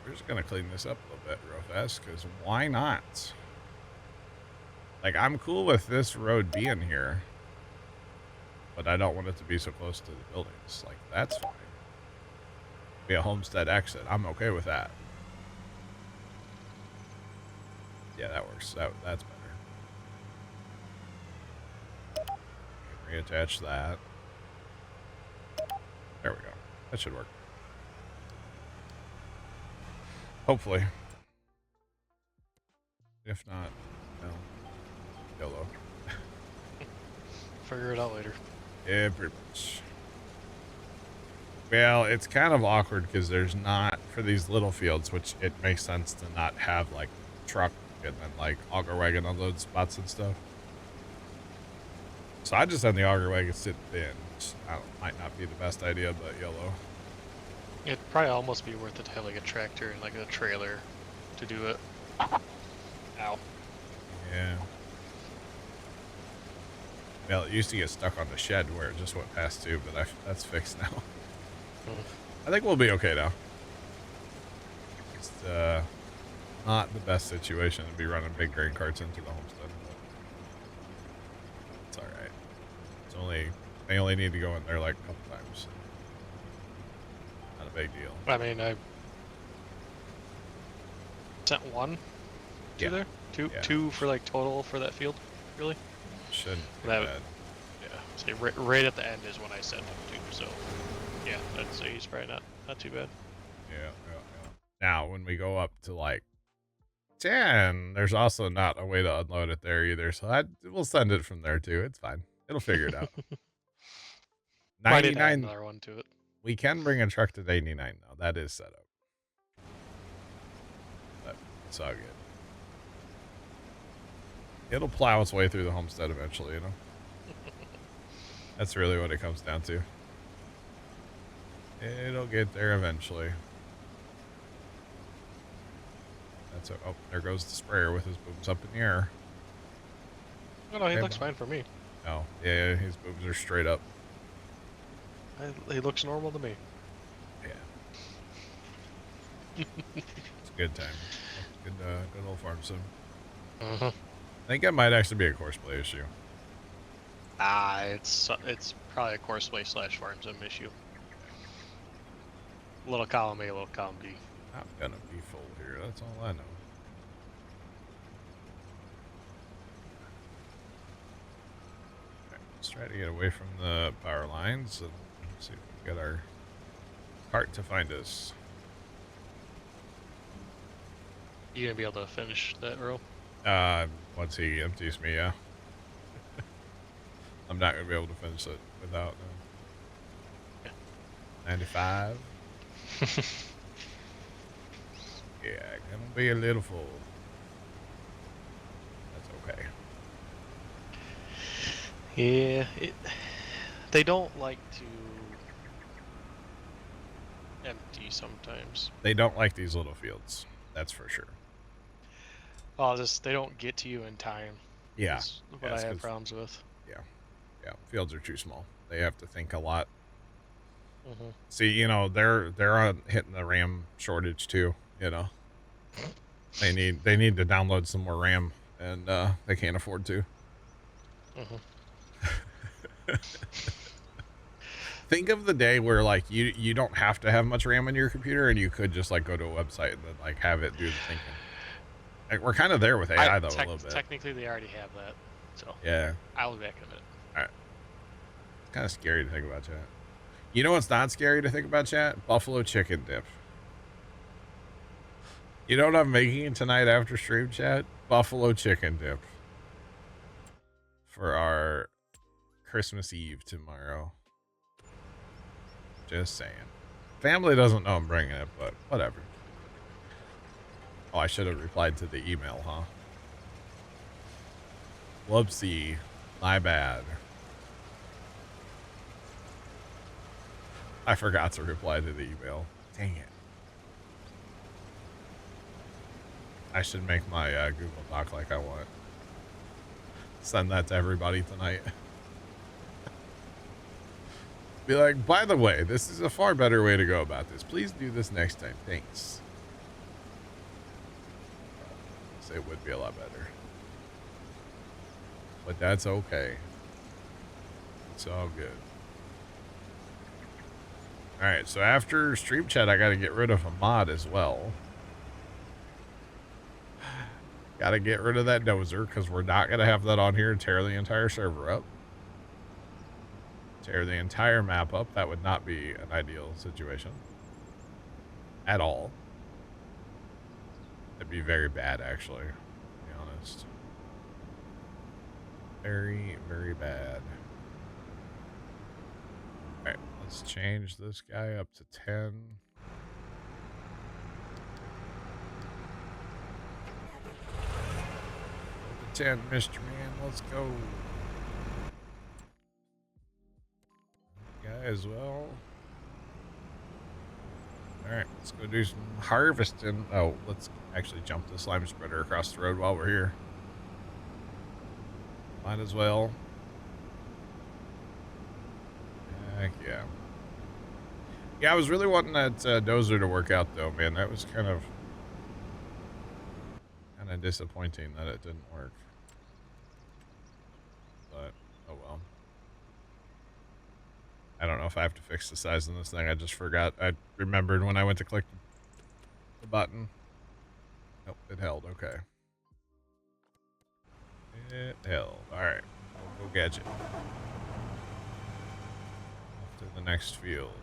We're just gonna clean this up a little bit real fast, because why not? Like, I'm cool with this road being here, but I don't want it to be so close to the buildings. Like, that's fine. Be a homestead exit. I'm okay with that. Yeah, that works. That's better. Reattach that. There we go. That should work. Hopefully. If not, no. YOLO.
Figure it out later.
Yeah, pretty much. Well, it's kind of awkward because there's not, for these little fields, which it makes sense to not have like truck and then like auger wagon unload spots and stuff. So I just had the auger wagon sit thin, which might not be the best idea, but YOLO.
It'd probably almost be worth it to have like a tractor and like a trailer to do it. Ow.
Yeah. Well, it used to get stuck on the shed where it just went past too, but that's fixed now. I think we'll be okay now. It's not the best situation to be running big grain carts into the homestead, but it's all right. It's they only need to go in there like a couple times. Not a big deal.
I mean, I sent one to
Yeah.
there.
Yeah.
Two for like total for that field. Really?
Shouldn't be
That-
bad.
Yeah. See, right at the end is when I sent him to. So, yeah, I'd say he's probably not too bad.
Yeah. Now, when we go up to like 10, there's also not a way to unload it there either. So we'll send it from there too. It's fine. It'll figure it out.
Might need to add
99.
another one to it.
We can bring a truck to 89 though. That is set up. But it's all good. It'll plow its way through the homestead eventually, you know? That's really what it comes down to. It'll get there eventually. Oh, there goes the sprayer with his booms up in the air.
No, he
Hey,
looks
Mom.
fine for me.
Oh, yeah, his booms are straight up.
He looks normal to me.
Yeah. It's a good time. Good old farm sim.
Uh-huh.
I think it might actually be a courseplay issue.
It's probably a courseplay / farm sim issue. Little column A, little column B.
I'm gonna be full here. That's all I know. Right, let's try to get away from the power lines and see if we can get our cart to find us.
You gonna be able to finish that row?
Once he empties me, yeah. I'm not gonna be able to finish it without
Yeah.
95. Yeah, gonna be a little full. That's okay.
Yeah, they don't like to empty sometimes.
They don't like these little fields. That's for sure.
Oh, they don't get to you in time.
Yeah.
Is what
Yeah,
I
it's
have
'cause-
problems with.
Yeah, fields are too small. They have to think a lot.
Mm-hmm.
See, you know, they're on hitting the RAM shortage too, you know. They need to download some more RAM and they can't afford to.
Mm-hmm.
Think of the day where like you don't have to have much RAM in your computer and you could just like go to a website and then like have it do the thinking. Like we're kind of there with AI though a little bit.
Technically, they already have that. So
Yeah.
I'll be back in a minute.
It's kind of scary to think about, chat. You know what's not scary to think about, chat? Buffalo chicken dip. You know what I'm making tonight after stream, chat? Buffalo chicken dip. For our Christmas Eve tomorrow. Just saying. Family doesn't know I'm bringing it, but whatever. Oh, I should have replied to the email, huh? Whoopsie. My bad. I forgot to reply to the email. Dang it. I should make my Google Doc like I want. Send that to everybody tonight. Be like, by the way, this is a far better way to go about this. Please do this next time. Thanks. So it would be a lot better. But that's okay. It's all good. Alright, so after stream chat, I gotta get rid of a mod as well. Gotta get rid of that dozer, because we're not gonna have that on here and tear the entire server up. Tear the entire map up. That would not be an ideal situation. At all. That'd be very bad, actually, to be honest. Very, very bad. Alright, let's change this guy up to 10. Up to 10, Mr. Man, let's go. Guy as well. Alright, let's go do some harvesting. Oh, let's actually jump the slime spreader across the road while we're here. Might as well. Heck yeah. Yeah, I was really wanting that dozer to work out though, man. That was kind of disappointing that it didn't work. But, oh well. I don't know if I have to fix the size of this thing. I just forgot. I remembered when I went to click the button. Nope, it held. Okay. It held. Alright. Go gadget. Off to the next field.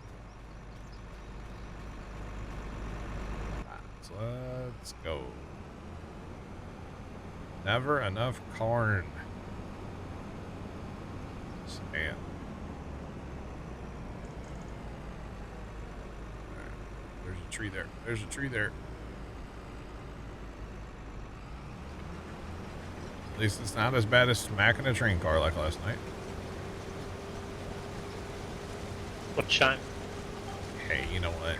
Let's go. Never enough corn. Man. There's a tree there. There's a tree there. At least it's not as bad as smacking a train car like last night.
What shine?
Hey, you know what?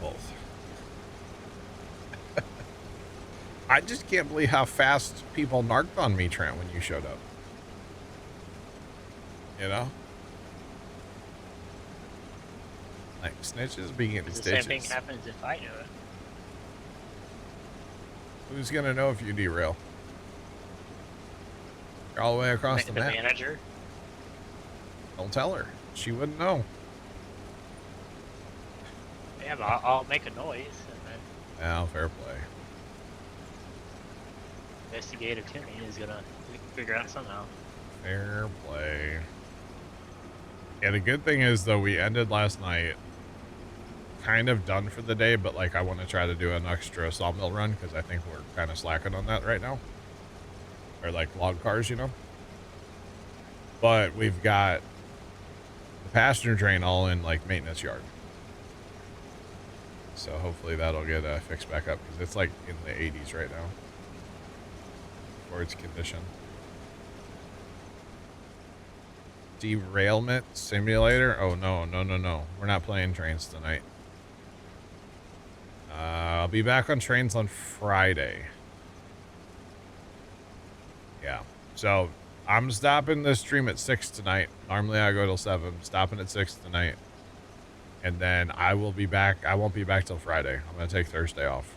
Both. I just can't believe how fast people narked on me, Trent, when you showed up. You know? Like, snitches being in
The
stitches.
same thing happens if I do it.
Who's gonna know if you derail? You're all the way across the
The
map.
manager.
Don't tell her. She wouldn't know.
Yeah, but I'll make a noise and then
Oh, fair play.
investigative Timmy is gonna figure out somehow.
Fair play. Yeah, the good thing is, though, we ended last night kind of done for the day, but, like, I want to try to do an extra sawmill run because I think we're kind of slacking on that right now. Or, like, log cars, you know? But we've got the passenger train all in, like, maintenance yard. So hopefully that'll get fixed back up because it's, like, in the 80s right now for its condition. Derailment simulator? Oh, no. We're not playing trains tonight. I'll be back on trains on Friday. Yeah. So, I'm stopping the stream at 6 tonight. Normally I go till 7. Stopping at 6 tonight. And then I will be back. I won't be back till Friday. I'm going to take Thursday off.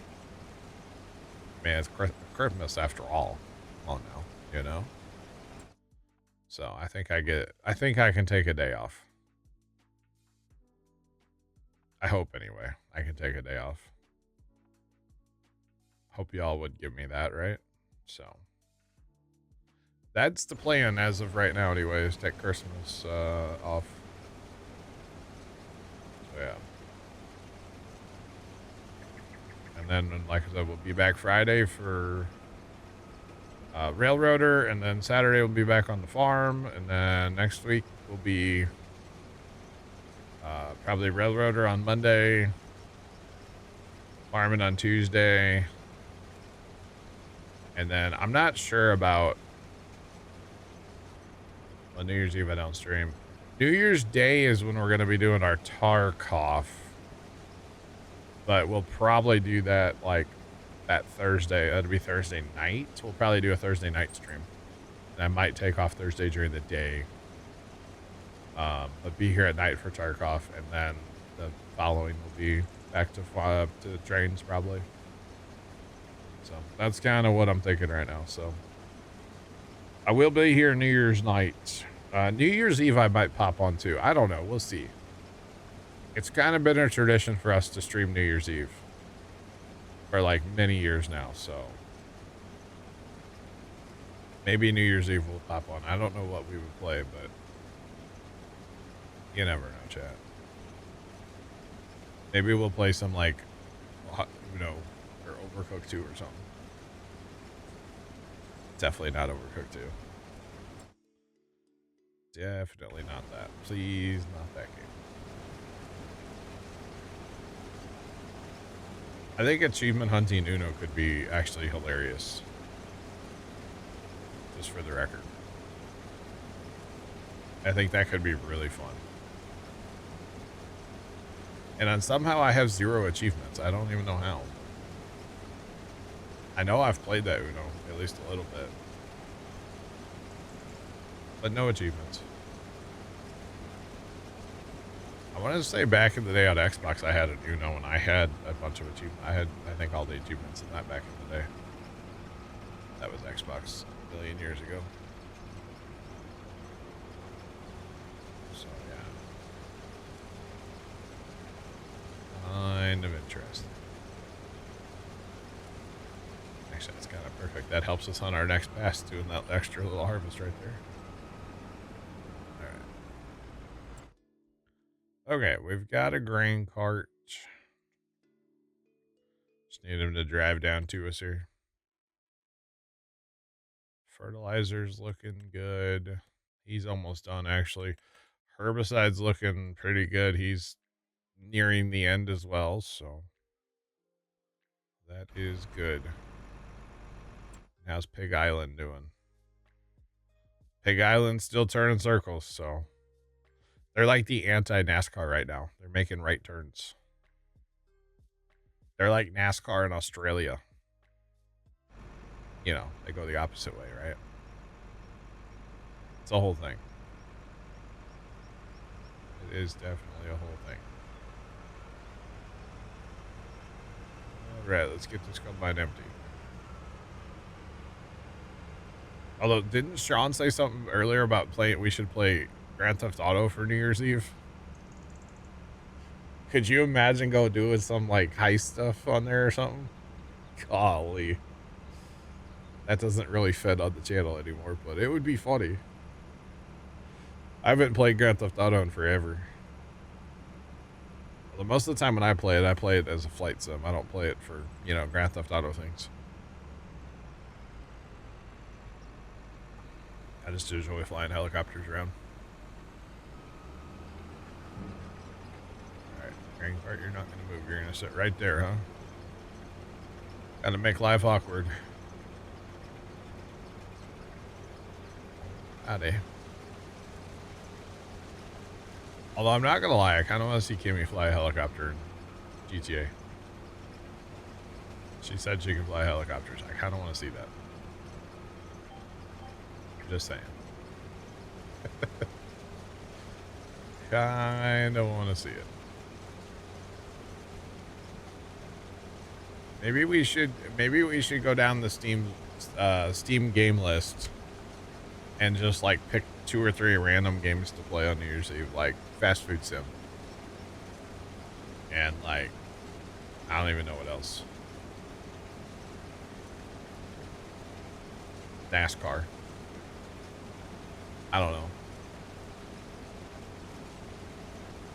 Man, it's Christmas after all. Come on now, you know? So I think I can take a day off. I hope anyway. I can take a day off. Hope y'all would give me that, right? So that's the plan as of right now anyways. Take Christmas off. So yeah. And then, like I said, we'll be back Friday for Railroader, and then Saturday we'll be back on the farm, and then next week will be probably Railroader on Monday, farming on Tuesday, and then I'm not sure about New Year's Eve I don't stream. New Year's Day is when we're going to be doing our Tarkov, but we'll probably do that like that Thursday. That'll be Thursday night. We'll probably do a Thursday night stream. And I might take off Thursday during the day. But be here at night for Tarkov, and then the following will be back to trains probably. So that's kind of what I'm thinking right now. So I will be here New Year's night. New Year's Eve I might pop on too. I don't know. We'll see. It's kind of been a tradition for us to stream New Year's Eve for like many years now, so maybe New Year's Eve will pop on. I don't know what we would play, but you never know, chat. Maybe we'll play some like, you know, or Overcooked 2 or something. definitely not Overcooked 2. Definitely not that. Please, not that game. I think achievement hunting Uno could be actually hilarious. Just for the record. I think that could be really fun. And then somehow I have 0 achievements. I don't even know how. I know I've played that Uno, at least a little bit. But no achievements. I want to say back in the day on Xbox, I had an Uno and I had a bunch of achievements. I had, I think, all the achievements in that back in the day. That was Xbox a million years ago. So, yeah. Kind of interesting. Actually, that's kind of perfect. That helps us on our next pass, doing that extra little harvest right there. Okay, we've got a grain cart. Just need him to drive down to us here. Fertilizer's looking good. He's almost done, actually. Herbicide's looking pretty good. He's nearing the end as well, so that is good. How's Pig Island doing? Pig Island's still turning circles, so they're like the anti-NASCAR right now. They're making right turns. They're like NASCAR in Australia. You know, they go the opposite way, right? It's a whole thing. It is definitely a whole thing. Alright, let's get this combine empty. Although, didn't Sean say something earlier about we should play Grand Theft Auto for New Year's Eve? Could you imagine doing some, like, heist stuff on there or something? Golly. That doesn't really fit on the channel anymore, but it would be funny. I haven't played Grand Theft Auto in forever. Although most of the time when I play it as a flight sim. I don't play it for, you know, Grand Theft Auto things. I just enjoy flying helicopters around. Alright, grain cart, you're not going to move. You're going to sit right there, huh? Gotta make life awkward. Howdy. Although I'm not gonna lie, I kind of want to see Kimmy fly a helicopter in GTA. She said she can fly helicopters. I kind of want to see that. Just saying. Kind of want to see it. Maybe we should go down the Steam game list and just like pick 2 or 3 random games to play on New Year's Eve, like fast food sim. And like, I don't even know what else. NASCAR. I don't know.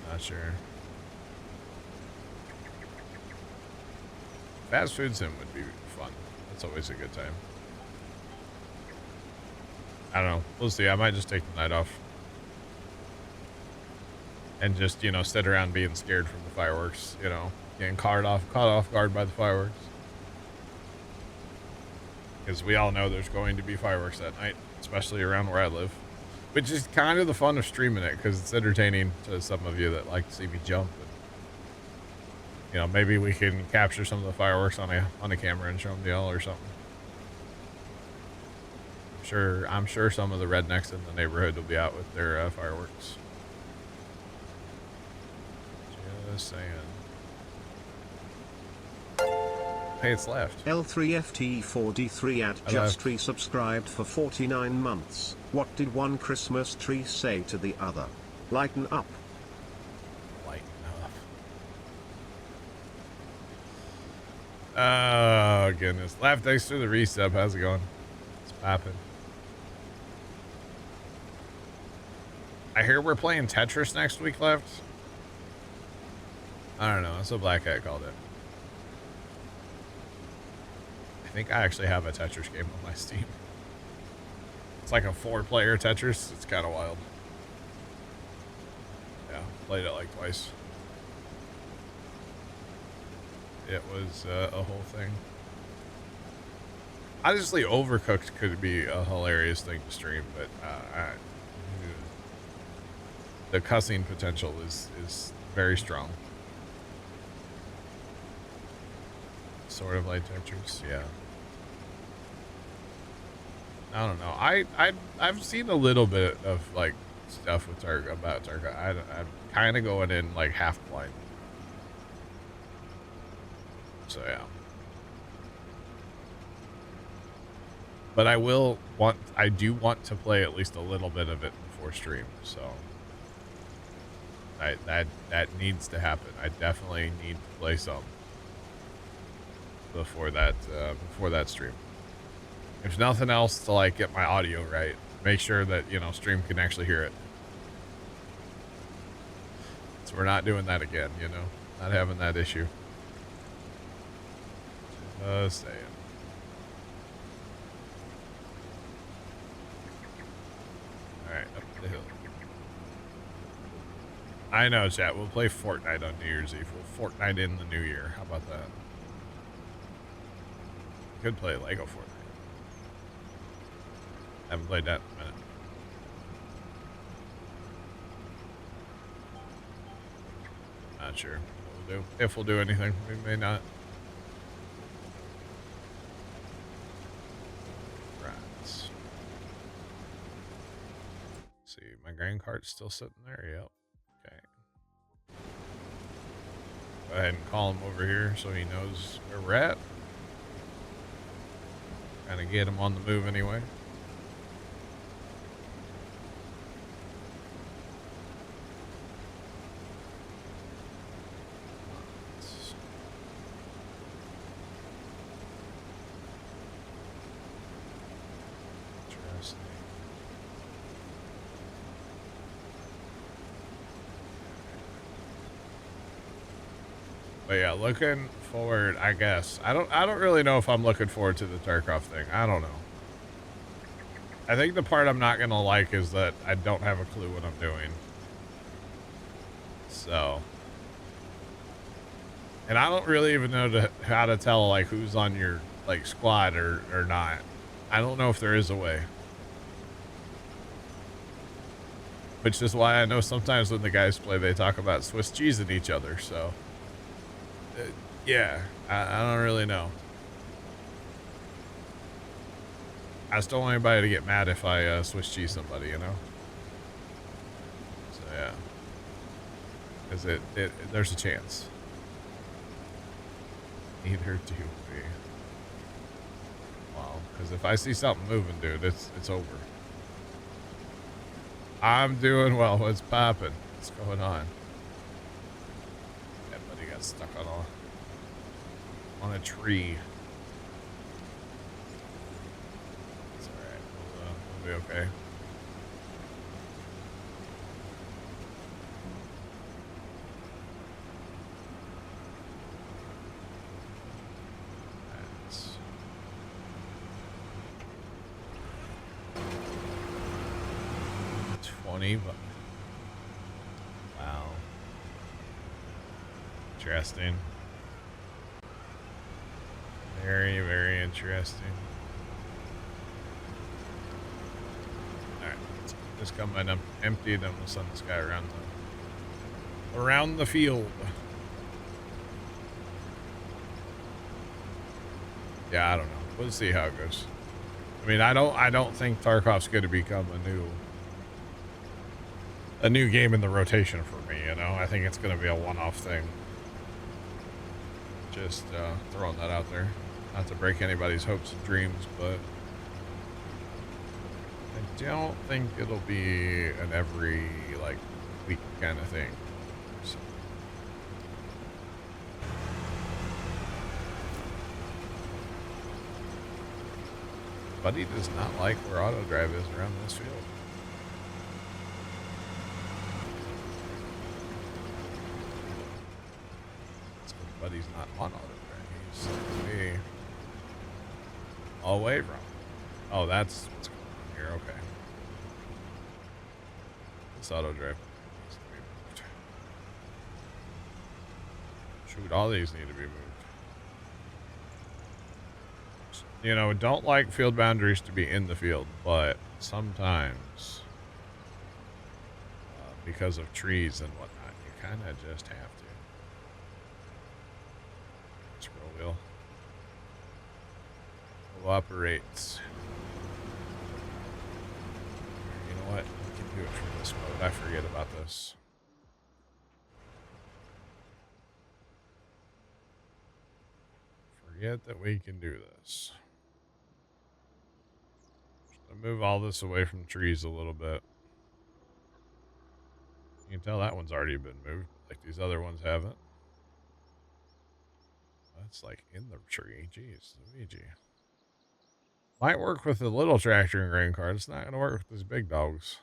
Not sure. Fast food sim would be fun. That's always a good time. I don't know. We'll see. I might just take the night off. And just, you know, sit around being scared from the fireworks, you know, getting caught off guard by the fireworks. Because we all know there's going to be fireworks that night, especially around where I live. Which is kind of the fun of streaming it, because it's entertaining to some of you that like to see me jump. And, you know, maybe we can capture some of the fireworks on a camera and show them to y'all or something. I'm sure some of the rednecks in the neighborhood will be out with their fireworks. Just saying. Hey, it's left.
L3FT4D3 at just resubscribed for 49 months. What did one Christmas tree say to the other? Lighten up.
Lighten up. Oh, goodness. Left, thanks for the resub. How's it going? It's popping. I hear we're playing Tetris next week, Left. I don't know. That's what Black Cat called it. I think I actually have a Tetris game on my Steam. It's like a 4-player Tetris. It's kind of wild. Yeah, played it like twice. It was a whole thing. Honestly, Overcooked could be a hilarious thing to stream, but the cussing potential is very strong. Sort of like Tetris, yeah. I don't know. I've seen a little bit of like stuff with about Tarkov. I'm kind of going in like half blind. So yeah. But I do want to play at least a little bit of it before stream, so that needs to happen. I definitely need to play some before that stream. If nothing else, to like get my audio right, make sure that, you know, stream can actually hear it. So we're not doing that again, you know, not having that issue. Just saying. Alright, up the hill. I know, chat. We'll play Fortnite on New Year's Eve. We'll Fortnite in the new year. How about that? Could play Lego Fortnite. Haven't played that in a minute. Not sure what we'll do. If we'll do anything. We may not. See, my grain cart's still sitting there. Yep. Okay. Go ahead and call him over here so he knows where we're at. Kind of get him on the move anyway. But yeah, looking forward, I guess. I don't really know if I'm looking forward to the Tarkov thing. I don't know. I think the part I'm not gonna like is that I don't have a clue what I'm doing. So, and I don't really even know how to tell like who's on your like squad or not. I don't know if there is a way. Which is why I know sometimes when the guys play, they talk about Swiss cheesing each other. So. Yeah, I don't really know. I just don't want anybody to get mad if I Swiss cheese somebody, you know? So, yeah. Because there's a chance. Neither do we. Wow, because if I see something moving, dude, it's over. I'm doing well. What's popping? What's going on? Got stuck on a tree. It's alright. We'll be okay. That's 20 bucks. Wow. Interesting. Very, very interesting. Alright, just come and empty, then we'll send this guy around the field. Yeah, I don't know. We'll see how it goes. I mean, I don't think Tarkov's going to become a new game in the rotation for me, you know? I think it's going to be a one-off thing. Just throwing that out there. Not to break anybody's hopes and dreams, but I don't think it'll be an every, like, week kind of thing. So. Buddy does not like where auto drive is around this field. Buddy's not on auto drive. He's away from. Oh, that's what's going on here. Okay. This auto drive needs to be moved. Shoot, all these need to be moved. You know, don't like field boundaries to be in the field, but sometimes, because of trees and whatnot, you kind of just have to. Scroll wheel. Cooperates. You know what? We can do it from this mode. I forget about this. Forget that we can do this. Just gonna move all this away from trees a little bit. You can tell that one's already been moved, like these other ones haven't. That's like in the tree. Jeez, Luigi. Might work with the little tractor and grain cart. It's not going to work with these big dogs.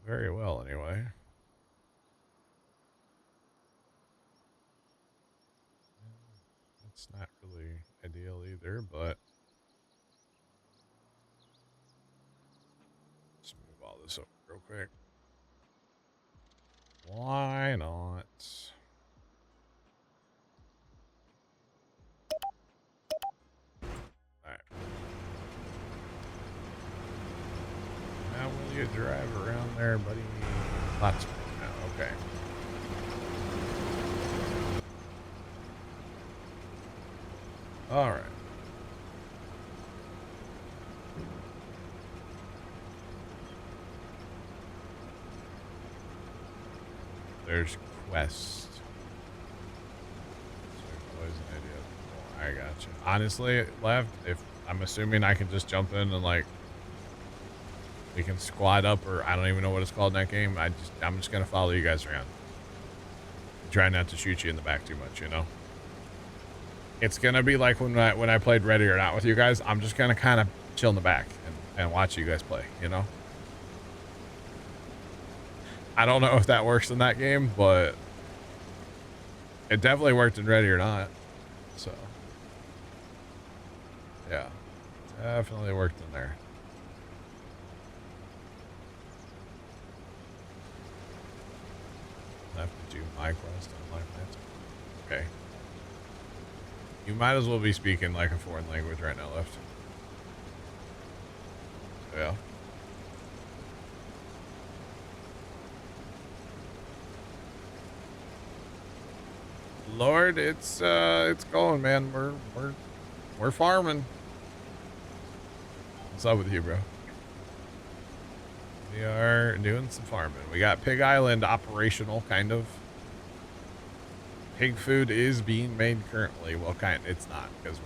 Very well, anyway. It's not really ideal either, but let's move all this up real quick. Why not? Alright. Now will you drive around there, buddy? Lots more now, okay. Alright. There's quest. I got you. Honestly, left, if I'm assuming I can just jump in and like we can squad up, or I don't even know what it's called in that game. I'm just gonna follow you guys around. Try not to shoot you in the back too much, you know? It's gonna be like when I played Ready or Not with you guys. I'm just gonna kind of chill in the back and watch you guys play, you know? I don't know if that works in that game, but it definitely worked in Ready or Not. So, yeah, definitely worked in there. I have to do my quest on live net. Okay. You might as well be speaking like a foreign language right now, Left. So, yeah. Lord, it's going, man. We're farming. What's up with you, bro? We are doing some farming. We got Pig Island operational, kind of. Pig food is being made currently. Well, it's not, because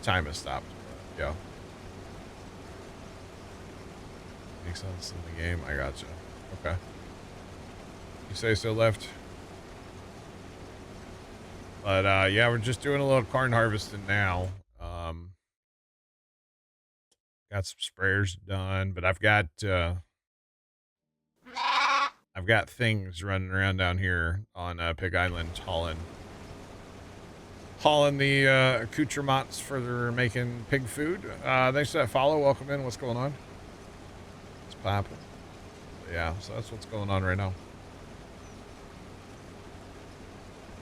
time has stopped. But, yeah. Makes sense in the game. I gotcha. Okay. You say so, Left. But, yeah, we're just doing a little corn harvesting now. Got some sprayers done, but I've got things running around down here on Pig Island hauling the accoutrements for making pig food. Thanks for that follow. Welcome in. What's going on? It's popping. Yeah, so that's what's going on right now.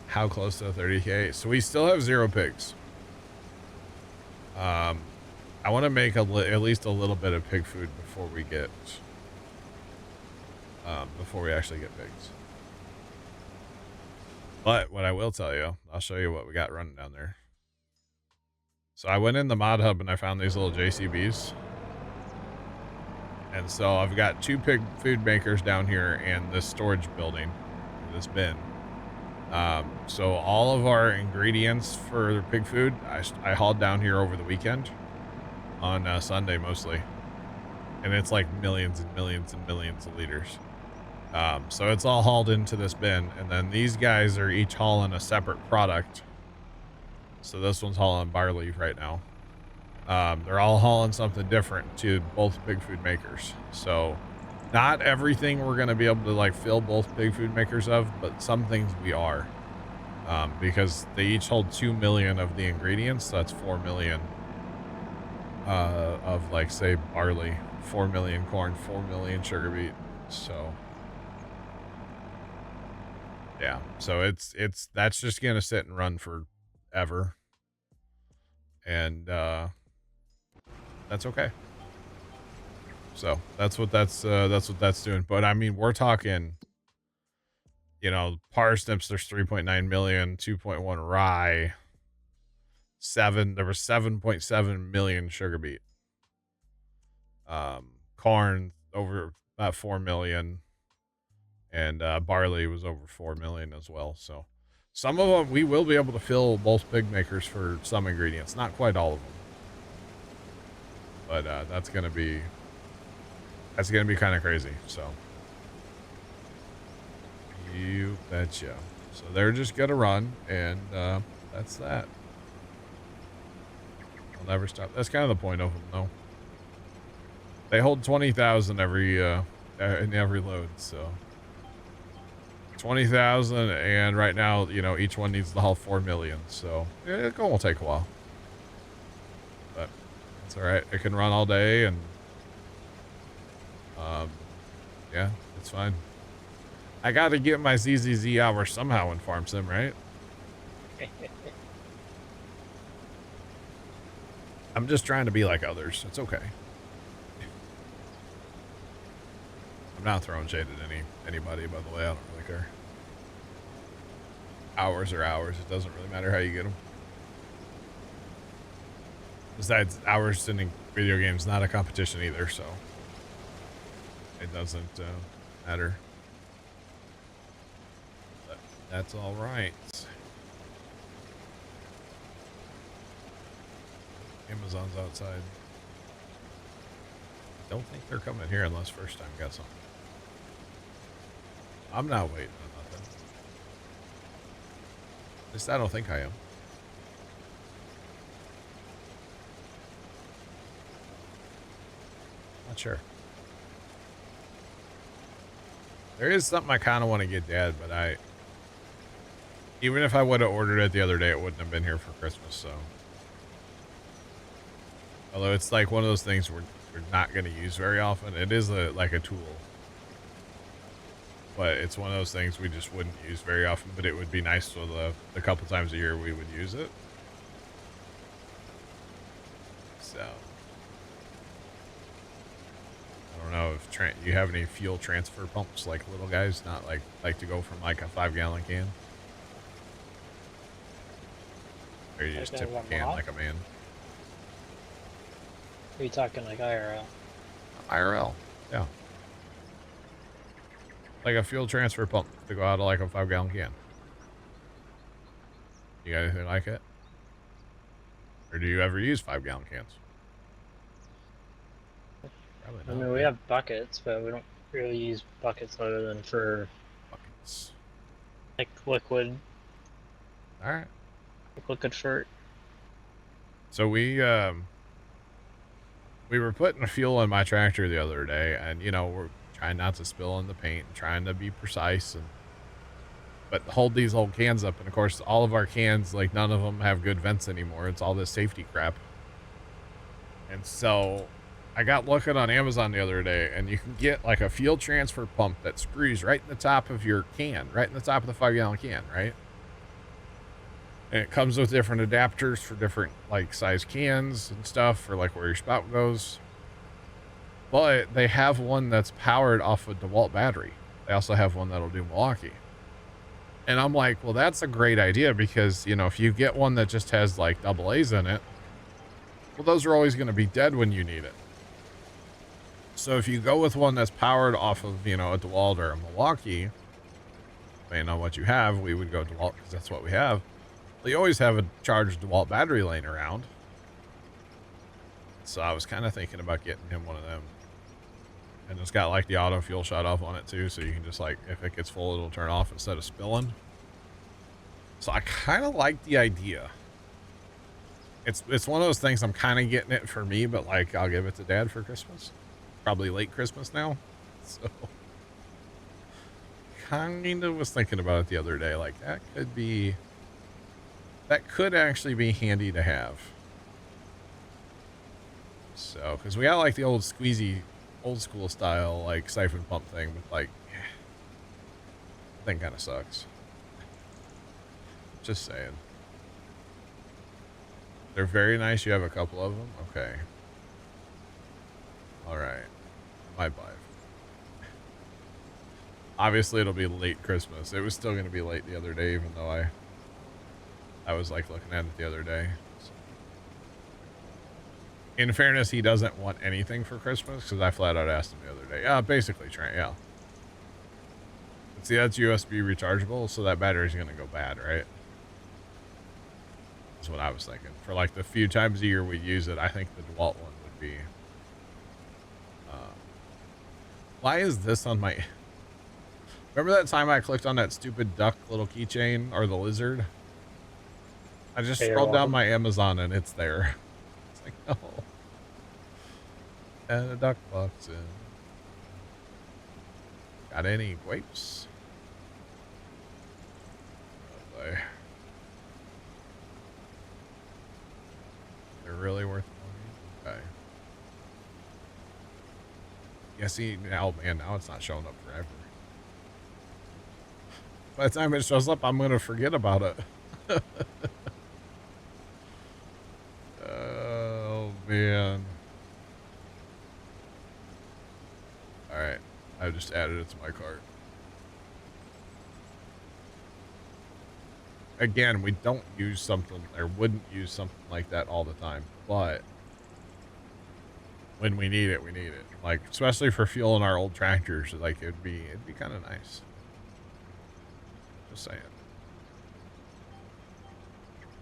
How close to 30K? So we still have 0 pigs. I want to make at least a little bit of pig food before we actually get pigs. But what I will tell you, I'll show you what we got running down there. So I went in the mod hub and I found these little JCBs. And so I've got 2 pig food makers down here and this storage building, this bin. So all of our ingredients for pig food, I hauled down here over the weekend on Sunday mostly. And it's like millions and millions and millions of liters. So it's all hauled into this bin, and then these guys are each hauling a separate product. So this one's hauling barley right now. They're all hauling something different to both pig food makers. So not everything we're going to be able to like fill both pig food makers of, but some things we are. Because they each hold 2 million of the ingredients. So that's 4 million of like say barley, 4 million corn, 4 million sugar beet. So yeah, so that's just gonna sit and run forever, and that's okay. So that's what that's doing. But I mean, we're talking, you know, parsnips. There's 3.9 million, 2.1 rye, there was 7.7 million sugar beet. Corn over about 4 million, and barley was over 4 million as well. So some of them we will be able to fill both pig makers for some ingredients, not quite all of them, but that's gonna be kind of crazy. So you betcha. So they're just gonna run, and that's that. They'll never stop. That's kind of the point of them, though. They hold 20,000 every in every load, so 20,000, and right now, you know, each one needs to haul 4 million, so it will take a while, but it's all right. It can run all day, and yeah, it's fine. I got to get my ZZZ hours somehow in Farm Sim, right? I'm just trying to be like others. It's okay. I'm not throwing shade at anybody, by the way. I don't really care. Hours are hours. It doesn't really matter how you get them. Besides, hours in video games not a competition either, so it doesn't matter. But that's all right. Amazon's outside. Don't think they're coming here unless first time got something. I'm not waiting on nothing. At least I don't think I am. Not sure. There is something I kind of want to get Dad, but even if I would have ordered it the other day, it wouldn't have been here for Christmas, so. Although it's like one of those things we're not going to use very often. It is like a tool. But it's one of those things we just wouldn't use very often, but it would be nice for the couple times a year we would use it. So. I don't know if you have any fuel transfer pumps like little guys, not like to go from like a 5-gallon can. Or you just tip the can like a man.
Are you talking like IRL?
IRL, yeah. Like a fuel transfer pump to go out of like a 5-gallon can. You got anything like it? Or do you ever use 5-gallon cans? Probably not.
I mean, we have buckets, but we don't really use buckets other than for
buckets.
Like liquid.
All right.
Like liquid fert.
So we were putting fuel in my tractor the other day, and you know, we're trying not to spill in the paint, and trying to be precise, but hold these old cans up. And of course, all of our cans, like none of them have good vents anymore. It's all this safety crap. And so I got looking on Amazon the other day, and you can get like a fuel transfer pump that screws right in the top of your can, right in the top of the 5-gallon can, right? And it comes with different adapters for different like size cans and stuff for like where your spout goes. But they have one that's powered off a DeWalt battery. They also have one that'll do Milwaukee. And I'm like, well, that's a great idea because, you know, if you get one that just has like AA's in it, well, those are always going to be dead when you need it. So if you go with one that's powered off of, you know, a DeWalt or a Milwaukee, depending on what you have, we would go DeWalt because that's what we have. You always have a charged DeWalt battery laying around. So I was kind of thinking about getting him one of them. And it's got like the auto fuel shut off on it too, so you can just like, if it gets full, it'll turn off instead of spilling. So I kind of like the idea. It's one of those things I'm kind of getting it for me, but like I'll give it to Dad for Christmas. Probably late Christmas now. So kind of was thinking about it the other day. Like that could actually be handy to have. So, because we got like the old squeezy, old school style, like siphon pump thing, but like, that thing kind of sucks. Just saying. They're very nice. You have a couple of them? Okay. Alright. Might buy. Obviously, it'll be late Christmas. It was still going to be late the other day, even though I was like looking at it the other day. So. In fairness, he doesn't want anything for Christmas because I flat out asked him the other day. Basically, Trent, yeah. But see, that's USB rechargeable, so that battery's going to go bad, right? That's what I was thinking. For like the few times a year we use it, I think the DeWalt one would be. Why is this on my... Remember that time I clicked on that stupid duck little keychain or the lizard? I just scrolled down my Amazon and it's there. It's like, no. And a duck box in. Got any grapes? Oh boy. They're really worth money? Okay. Yeah, see, now, man, now it's not showing up forever. By the time it shows up, I'm going to forget about it. Oh, man. Alright. I just added it to my cart. Again, we don't use something, or wouldn't use something like that all the time, but when we need it, we need it. Like, especially for fueling our old tractors, like, it'd be kind of nice. Just saying.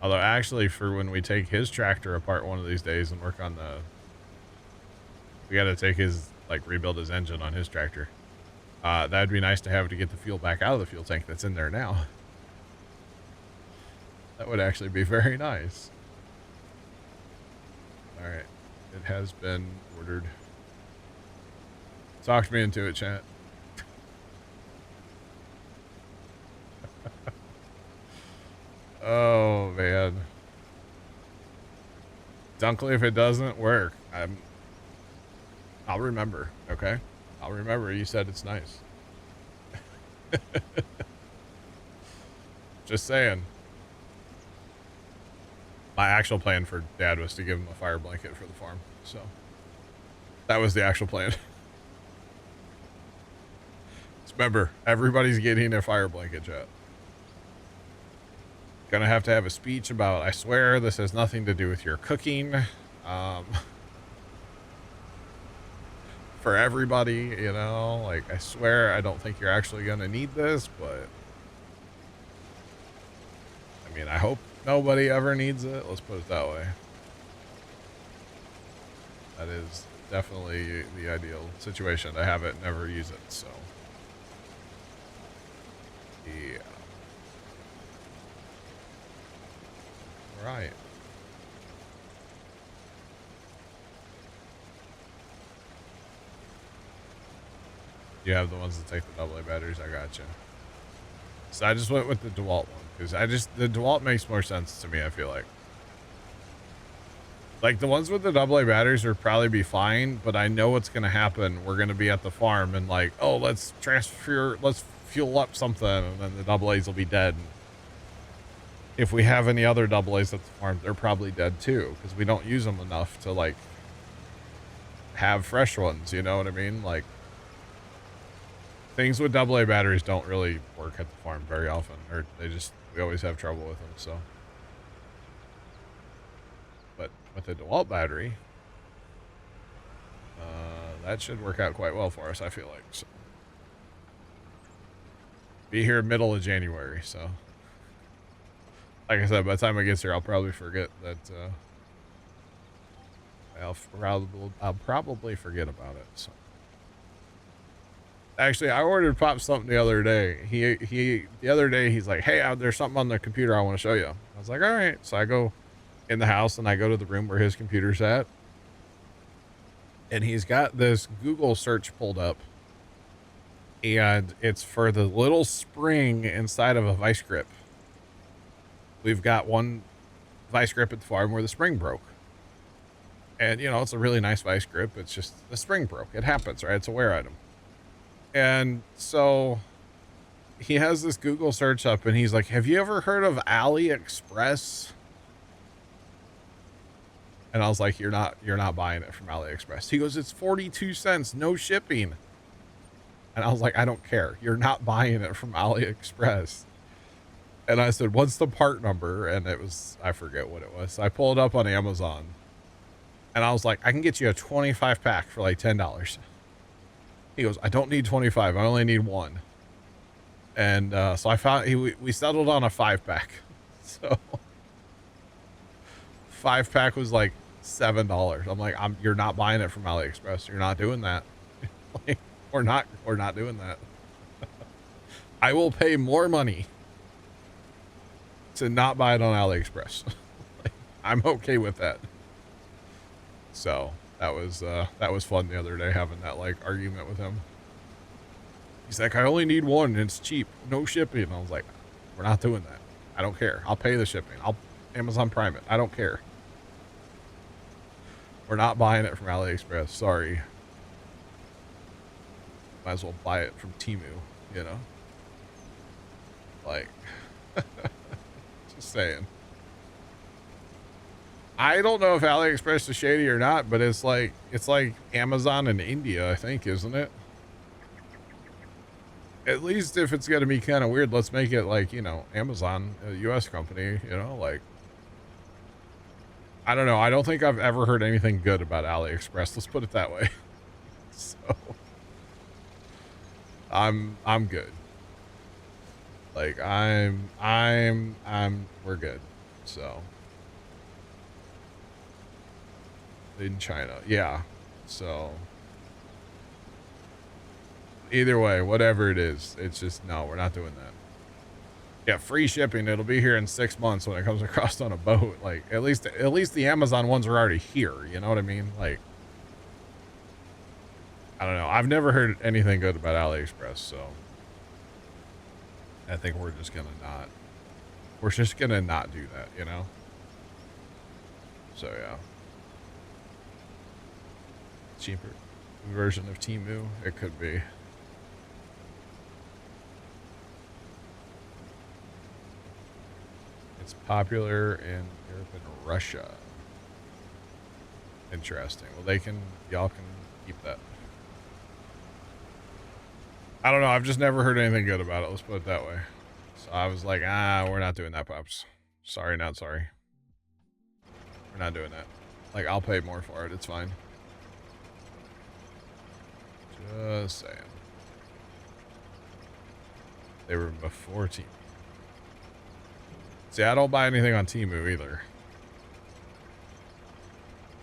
Although actually for when we take his tractor apart one of these days and work on we got to take his, like, rebuild his engine on his tractor. That'd be nice to have to get the fuel back out of the fuel tank that's in there now. That would actually be very nice. All right. It has been ordered. Talked me into it, chat. Oh, man. Dunkley, if it doesn't work, I'll remember, okay? I'll remember you said it's nice. Just saying. My actual plan for Dad was to give him a fire blanket for the farm, so that was the actual plan. Just remember, everybody's getting a fire blanket, chat. Gonna have to have a speech about, I swear this has nothing to do with your cooking. For everybody, you know, like, I swear I don't think you're actually gonna need this, but I mean, I hope nobody ever needs it. Let's put it that way. That is definitely the ideal situation, to have it and never use it, so. Yeah. Right. You have the ones that take the AA batteries. I got you. So I just went with the DeWalt one because the DeWalt makes more sense to me. I feel like the ones with the AA batteries would probably be fine, but I know what's going to happen. We're going to be at the farm and like, oh, let's fuel up something, and then the AA's will be dead. If we have any other AA's at the farm, they're probably dead too, because we don't use them enough to like have fresh ones, you know what I mean? Like, things with AA batteries don't really work at the farm very often, or we always have trouble with them, so. But with the DeWalt battery, that should work out quite well for us, I feel like. So. Be here middle of January, so. Like I said, by the time it gets here, I'll probably forget that, I'll probably forget about it, so. Actually, I ordered Pop something the other day. The other day, he's like, hey, there's something on the computer I want to show you. I was like, all right. So I go in the house and I go to the room where his computer's at. And he's got this Google search pulled up. And it's for the little spring inside of a vice grip. We've got one vice grip at the farm where the spring broke. And, you know, it's a really nice vice grip. It's just the spring broke. It happens, right? It's a wear item. And so he has this Google search up and he's like, have you ever heard of AliExpress? And I was like, you're not buying it from AliExpress. He goes, it's 42 cents, no shipping. And I was like, I don't care. You're not buying it from AliExpress. And I said, what's the part number? And it was, I forget what it was. So I pulled it up on Amazon. And I was like, I can get you a 25 pack for like $10. He goes, I don't need 25. I only need one. And so I found, we settled on a 5-pack. So 5-pack was like $7. I'm like, you're not buying it from AliExpress. You're not doing that. Like, we're not doing that. I will pay more money to not buy it on AliExpress. Like, I'm okay with that. So that was fun the other day, having that like argument with him. He's like, I only need one and it's cheap, no shipping. And I was like, we're not doing that. I don't care. I'll pay the shipping. I'll Amazon Prime it. I don't care. We're not buying it from AliExpress. Sorry. Might as well buy it from Temu, you know? Like, just saying. I don't know if AliExpress is shady or not, but it's like Amazon in India, I think, isn't it? At least if it's going to be kind of weird, let's make it like, you know, Amazon, a US company, you know, like, I don't know. I don't think I've ever heard anything good about AliExpress. Let's put it that way. So I'm good. Like we're good. So in China. Yeah. So either way, whatever it is, it's just, no, we're not doing that. Yeah, free shipping. It'll be here in 6 months when it comes across on a boat. Like, at least the Amazon ones are already here. You know what I mean? Like, I don't know. I've never heard anything good about AliExpress, so I think we're just gonna not do that, you know? So yeah. Cheaper version of Temu, it could be. It's popular in Europe and Russia. Interesting. Well, y'all can keep that. I don't know. I've just never heard anything good about it. Let's put it that way. So I was like, we're not doing that, Pops. Sorry, not sorry. We're not doing that. Like, I'll pay more for it. It's fine. Just saying. They were before Temu. See, I don't buy anything on Temu either.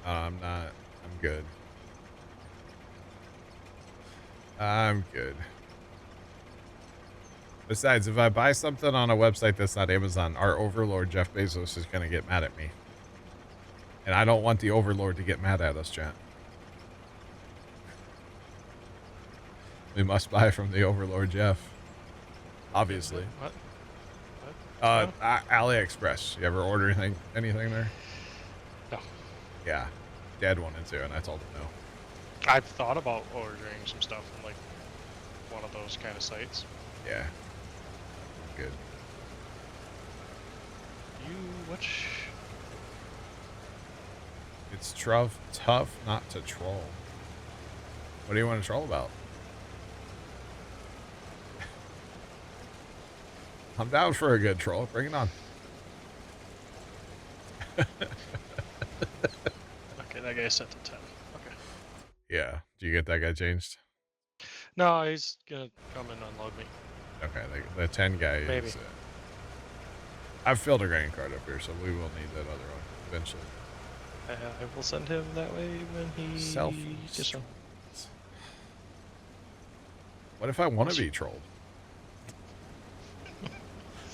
I'm good. I'm good. Besides, if I buy something on a website that's not Amazon, our overlord, Jeff Bezos, is going to get mad at me. And I don't want the overlord to get mad at us, chat. We must buy from the overlord, Jeff. Obviously.
What?
AliExpress. You ever order anything there?
No.
Yeah. Dad wanted to, and I told him no.
I've thought about ordering some stuff from like one of those kind of sites.
Yeah. Good.
Which?
It's tough not to troll. What do you want to troll about? I'm down for a good troll. Bring it on.
Okay, that guy's set to 10. Okay.
Yeah. Do you get that guy changed?
No, he's gonna come and unload me.
Okay, the 10 guy
Maybe.
is... I've filled a grain card up here, so we will need that other one eventually.
I will send him that way when he...
Selfies.
Just
What if I want to be trolled?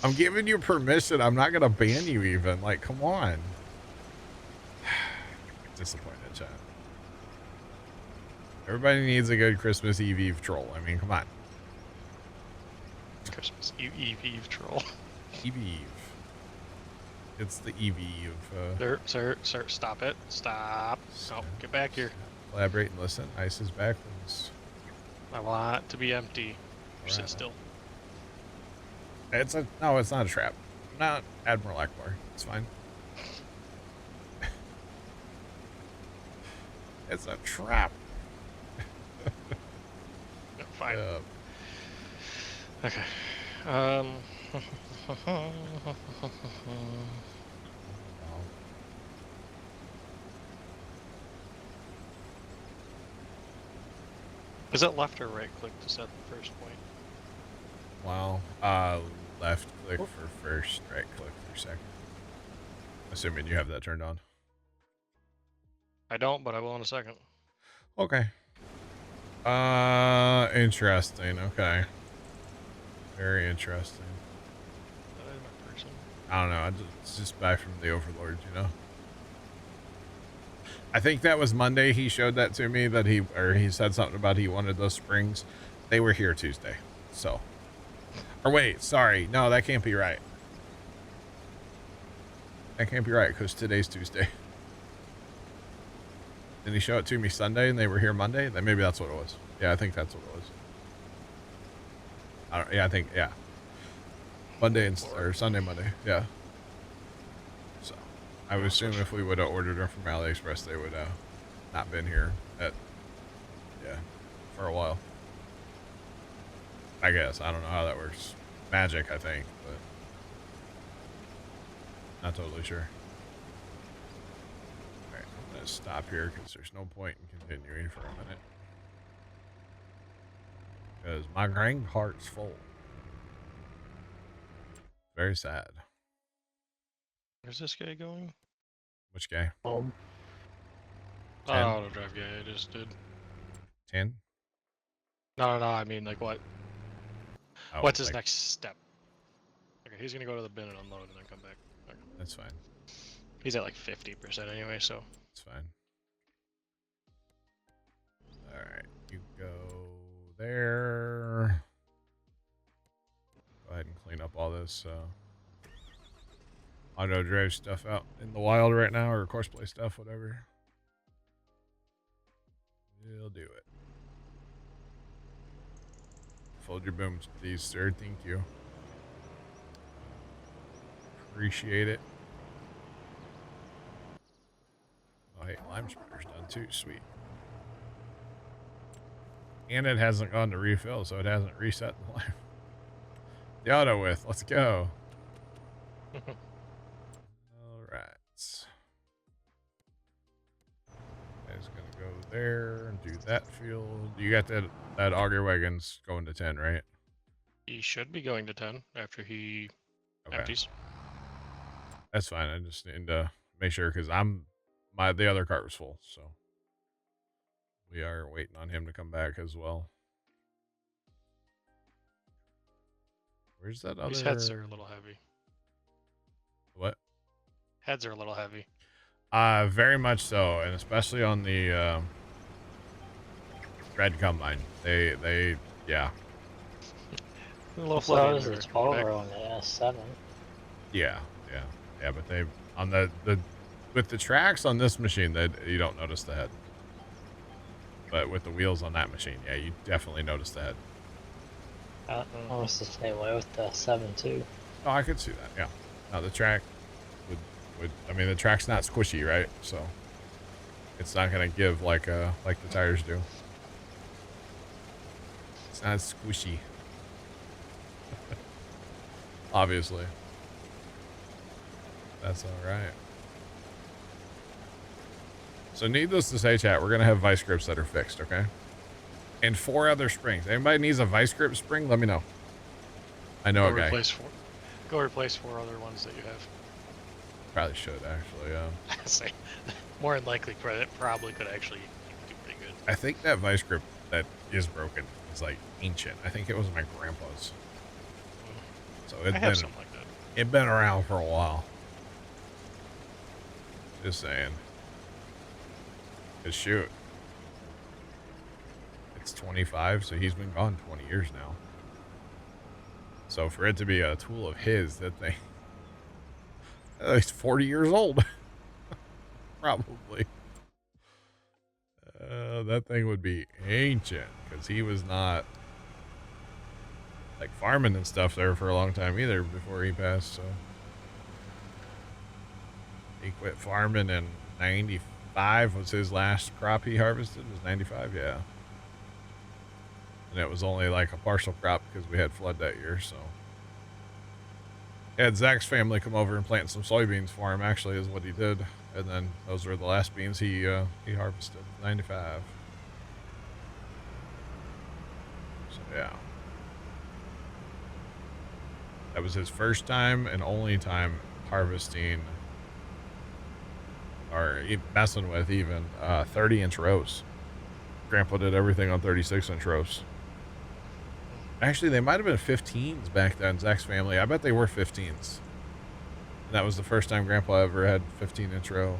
I'm giving you permission. I'm not going to ban you even. Like, come on. Disappointed, chat. Everybody needs a good Christmas Eve troll. I mean, come on.
Christmas Eve troll.
Eve. It's the EV of
Sir, stop it. Stop. No, get back here.
collaborate and listen. Ice is backwards.
I want to be empty.
Alright.
Sit still.
It's no, it's not a trap. Not Admiral Akbar. It's fine. It's a trap.
No, fine.
Uh,
Okay. Is it left or right click to set the first point?
Wow. Left click for first, right click for second. Assuming you have that turned on.
I don't, but I will in a second.
Okay. Interesting. Okay. Very interesting.
That is my person.
I don't know. It's just back from the Overlord, you know? I think that was Monday he showed that to me, that he said something about he wanted those springs. They were here Tuesday. So. Or wait, sorry. No, that can't be right. That can't be right because today's Tuesday. Didn't he show it to me Sunday and they were here Monday? Then maybe that's what it was. Yeah, I think that's what it was. I think, yeah. Monday or Sunday, Monday. Yeah. So, I would assume if we would have ordered them from AliExpress, they would have not been here for a while. I guess. I don't know how that works. Magic, I think, but not totally sure. Alright, I'm going to stop here because there's no point in continuing for a minute. Because my grain cart's full. Very sad.
Where's this guy going?
Which guy?
Home.
Oh,
10?
auto drive guy I just did.
10?
No, I mean, like, what?
Oh,
What's his
like,
next step? Okay, he's gonna go to the bin and unload and then come back. Okay.
That's fine.
He's at like 50% anyway, so.
It's fine. Alright, you go there. Go ahead and clean up all this auto drive stuff out in the wild right now, or course play stuff, whatever. You'll do it. Fold your booms, please, sir. Thank you. Appreciate it. Oh, hey, lime spreader's done too. Sweet. And it hasn't gone to refill, so it hasn't reset the lime. The auto width. Let's go. All right. Guy's gonna go there and do that field. You got that auger wagon's going to 10, right?
He should be going to 10 after he empties.
That's fine. I just need to make sure because the other cart was full, so we are waiting on him to come back as well. Where's that other?
These heads are a little heavy.
What?
Heads are a little heavy.
Very much so, and especially on the red combine. They yeah.
A little
So
floaty.
is the 12 on the S7.
Yeah, but they on the with the tracks on this machine, that you don't notice the head. But with the wheels on that machine, yeah, you definitely notice the head.
Almost the same way with the 7 too.
Oh, I could see that. Yeah. Now the track would I mean the track's not squishy, right? So it's not gonna give like the tires do. It's not squishy. Obviously. That's alright. So needless to say, chat, we're gonna have vice grips that are fixed, okay? And 4 other springs. Anybody needs a vice grip spring? Let me know. I know a guy.
Go replace 4 other ones that you have.
Probably should actually.
Say, more than likely, probably could actually do pretty good.
I think that vice grip that is broken is like ancient. I think it was my grandpa's. So
I have something like that.
It'd been around for a while. Just saying. Cause shoot, it's 25, so he's been gone 20 years now. So for it to be a tool of his, He's 40 years old. Probably. That thing would be ancient because he was not like farming and stuff there for a long time either before he passed. So he quit farming in 95 was his last crop he harvested. Was 95, yeah. And it was only like a partial crop because we had flood that year. So he had Zach's family come over and plant some soybeans for him. Actually, is what he did. And then those were the last beans he harvested. 95. So yeah, that was his first time and only time harvesting or messing with even 30-inch rows. Grandpa did everything on 36-inch rows. Actually, they might have been 15s back then. Zach's family, I bet they were 15s. And that was the first time Grandpa ever had 15-inch row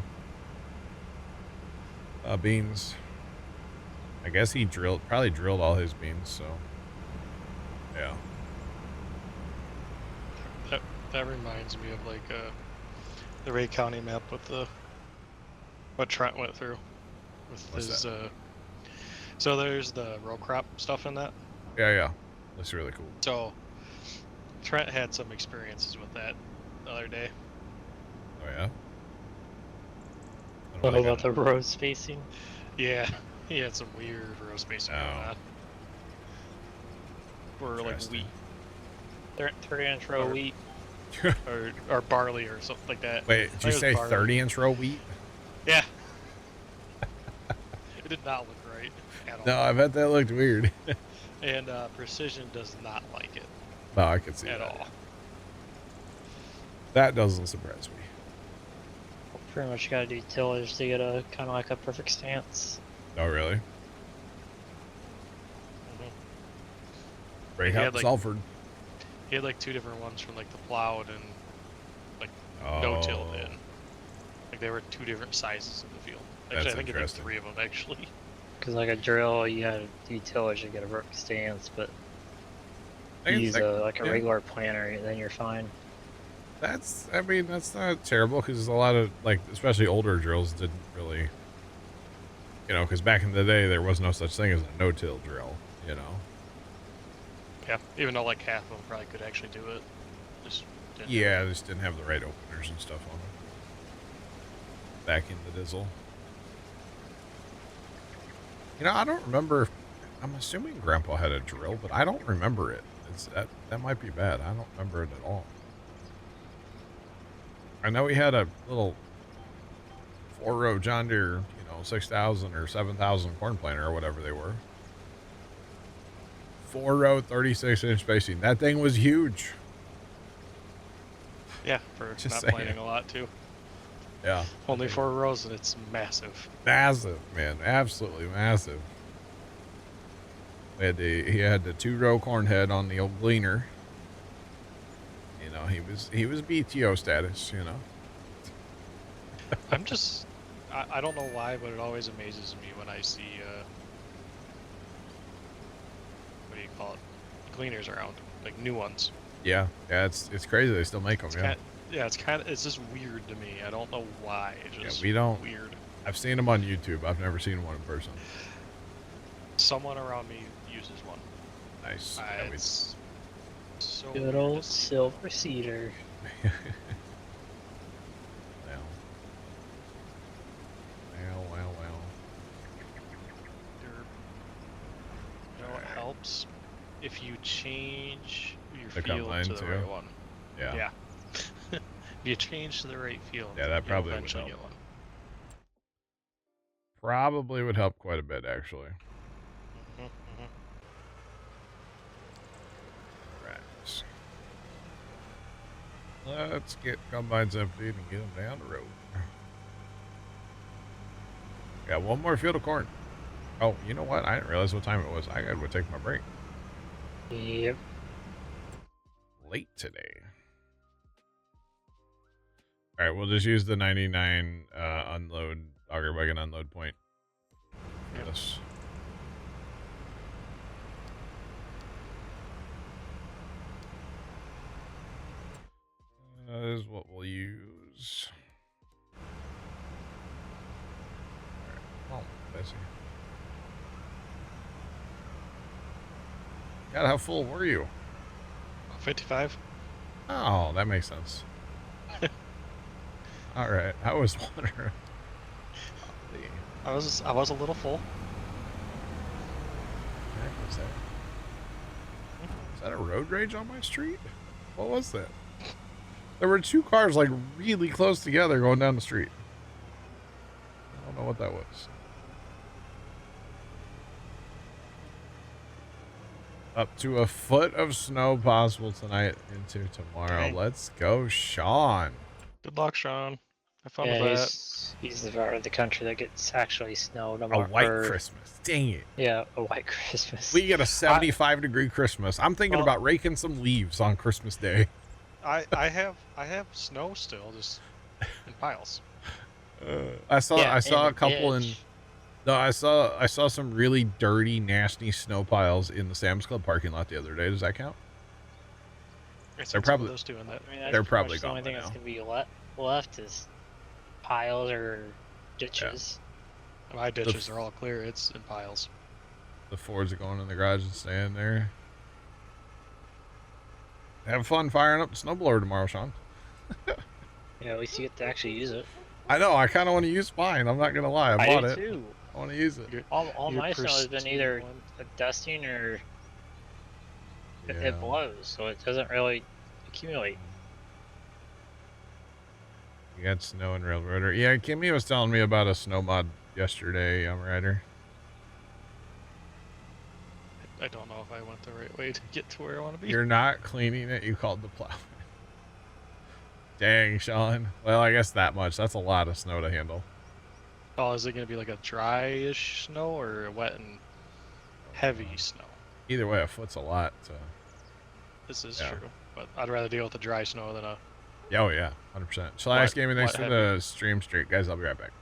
beans. I guess he probably drilled all his beans, so yeah.
That reminds me of like the Ray County map with what Trent went through with
What's
his
that?
so there's the row crop stuff in that.
Yeah. That's really cool.
So Trent had some experiences with that the other day.
Oh yeah.
What about the row spacing?
Yeah, he had some weird row spacing going on. For like wheat.
30-inch row wheat.
or barley or something like that.
Wait, did you say 30-inch row wheat?
Yeah. It did not look right at all.
No, I bet that looked weird.
And Precision does not like it.
No, I can see
at
that.
all.
That doesn't surprise me.
Pretty much gotta do tillage to get a kind of like a perfect stance.
Oh, really? Break
He
out
had,
the
like,
Salford.
He had like two different ones from like the plowed and like
Oh.
no-tilled in. Like they were two different sizes of the field. Actually,
That's
I think it was
interesting.
3 of them actually.
Because like a drill, you gotta do tillage to get a perfect stance, but you use like a regular planter, then you're fine.
I mean, that's not terrible because a lot of, like, especially older drills didn't really, because back in the day, there was no such thing as a no-till drill,
Yeah, even though like half of them probably could actually do it. Just didn't.
Yeah, they just didn't have the right openers and stuff on them. Back in the dizzle. I don't remember. I'm assuming Grandpa had a drill, but I don't remember it. That might be bad. I don't remember it at all. I know he had a little 4-row John Deere, 6,000 or 7,000 corn planter or whatever they were. 4-row, 36-inch spacing. That thing was huge.
Yeah, for
Just
not
saying.
planting a lot too.
Yeah.
Only 4 rows and it's massive.
Massive, man. Absolutely massive. He had the 2-row corn head on the old gleaner. He was BTO status,
I'm just, I don't know why, but it always amazes me when I see, what do you call it? Gleaners around, like new ones.
Yeah, it's crazy they still make them.
It's just weird to me. I don't know why. It's just
we don't.
weird.
I've seen them on YouTube. I've never seen one in person.
Someone around me uses one.
Nice.
It's so
Good
weird
old
to see.
silver cedar.
Well.
It helps if you change your
The
field
combine
to the
too?
right one.
Yeah.
If you change to the right field,
Yeah, that
you'll
probably would
eventually
help.
get one.
Probably would help quite a bit, actually.
Mhm, mhm.
Right. Let's get combines emptied and get them down the road. Got one more field of corn. Oh, you know what? I didn't realize what time it was. I gotta go take my break.
Yep.
Late today. All right, we'll just use the 99 unload auger wagon unload point.
Yep.
Yes. Is what we'll use. goes. All right. Oh, busy. God, how full were you?
55.
Oh, that makes sense. All right. I was wondering.
I was a little full.
Is that a road rage on my street? What was that? There were two cars like really close together going down the street. I don't know what that was. Up to a foot of snow possible tonight into tomorrow.
Okay.
Let's go, Sean.
Good luck, Sean. Have fun
Yeah,
with that.
he's the part of the country that gets actually snow. No
A
more,
white Christmas. Dang it.
Yeah, a white Christmas.
We get a 75-degree Christmas. I'm thinking about raking some leaves on Christmas Day.
I have snow still, just in piles.
I saw a couple
ditch.
I saw some really dirty, nasty snow piles in the Sam's Club parking lot the other day. Does that count?
They're
probably-
those two in that.
I mean, that's
They're
pretty
probably
much the
gone
only
by
thing that's
now.
gonna be left is piles or ditches.
My ditches are all clear. It's in piles.
The Fords are going in the garage and staying there. Have fun firing up the snowblower tomorrow, Sean.
Yeah, at least you get to actually use it.
I know. I kind of want to use mine. I'm not gonna lie. I bought
do
it.
too.
I want to use it.
All
Your
my snow has been
pristine
either
one.
a dusting or
Yeah.
it blows, so it doesn't really accumulate.
You got snow and railroader. Yeah, Kimmy was telling me about a snow mod yesterday, Rider.
I don't know if I went the right way to get to where I want to be.
You're not cleaning it. You called the plow. Dang, Sean. Well, I guess that much. That's a lot of snow to handle.
Oh, is it going to be like a dry-ish snow or a wet and heavy snow?
Either way, a foot's a lot. So.
This is
Yeah.
true, but I'd rather deal with the dry snow than a...
Yeah, oh yeah, 100%. Shall I ask Gaming? Thanks
Wet
for the stream streak, guys. I'll be right back.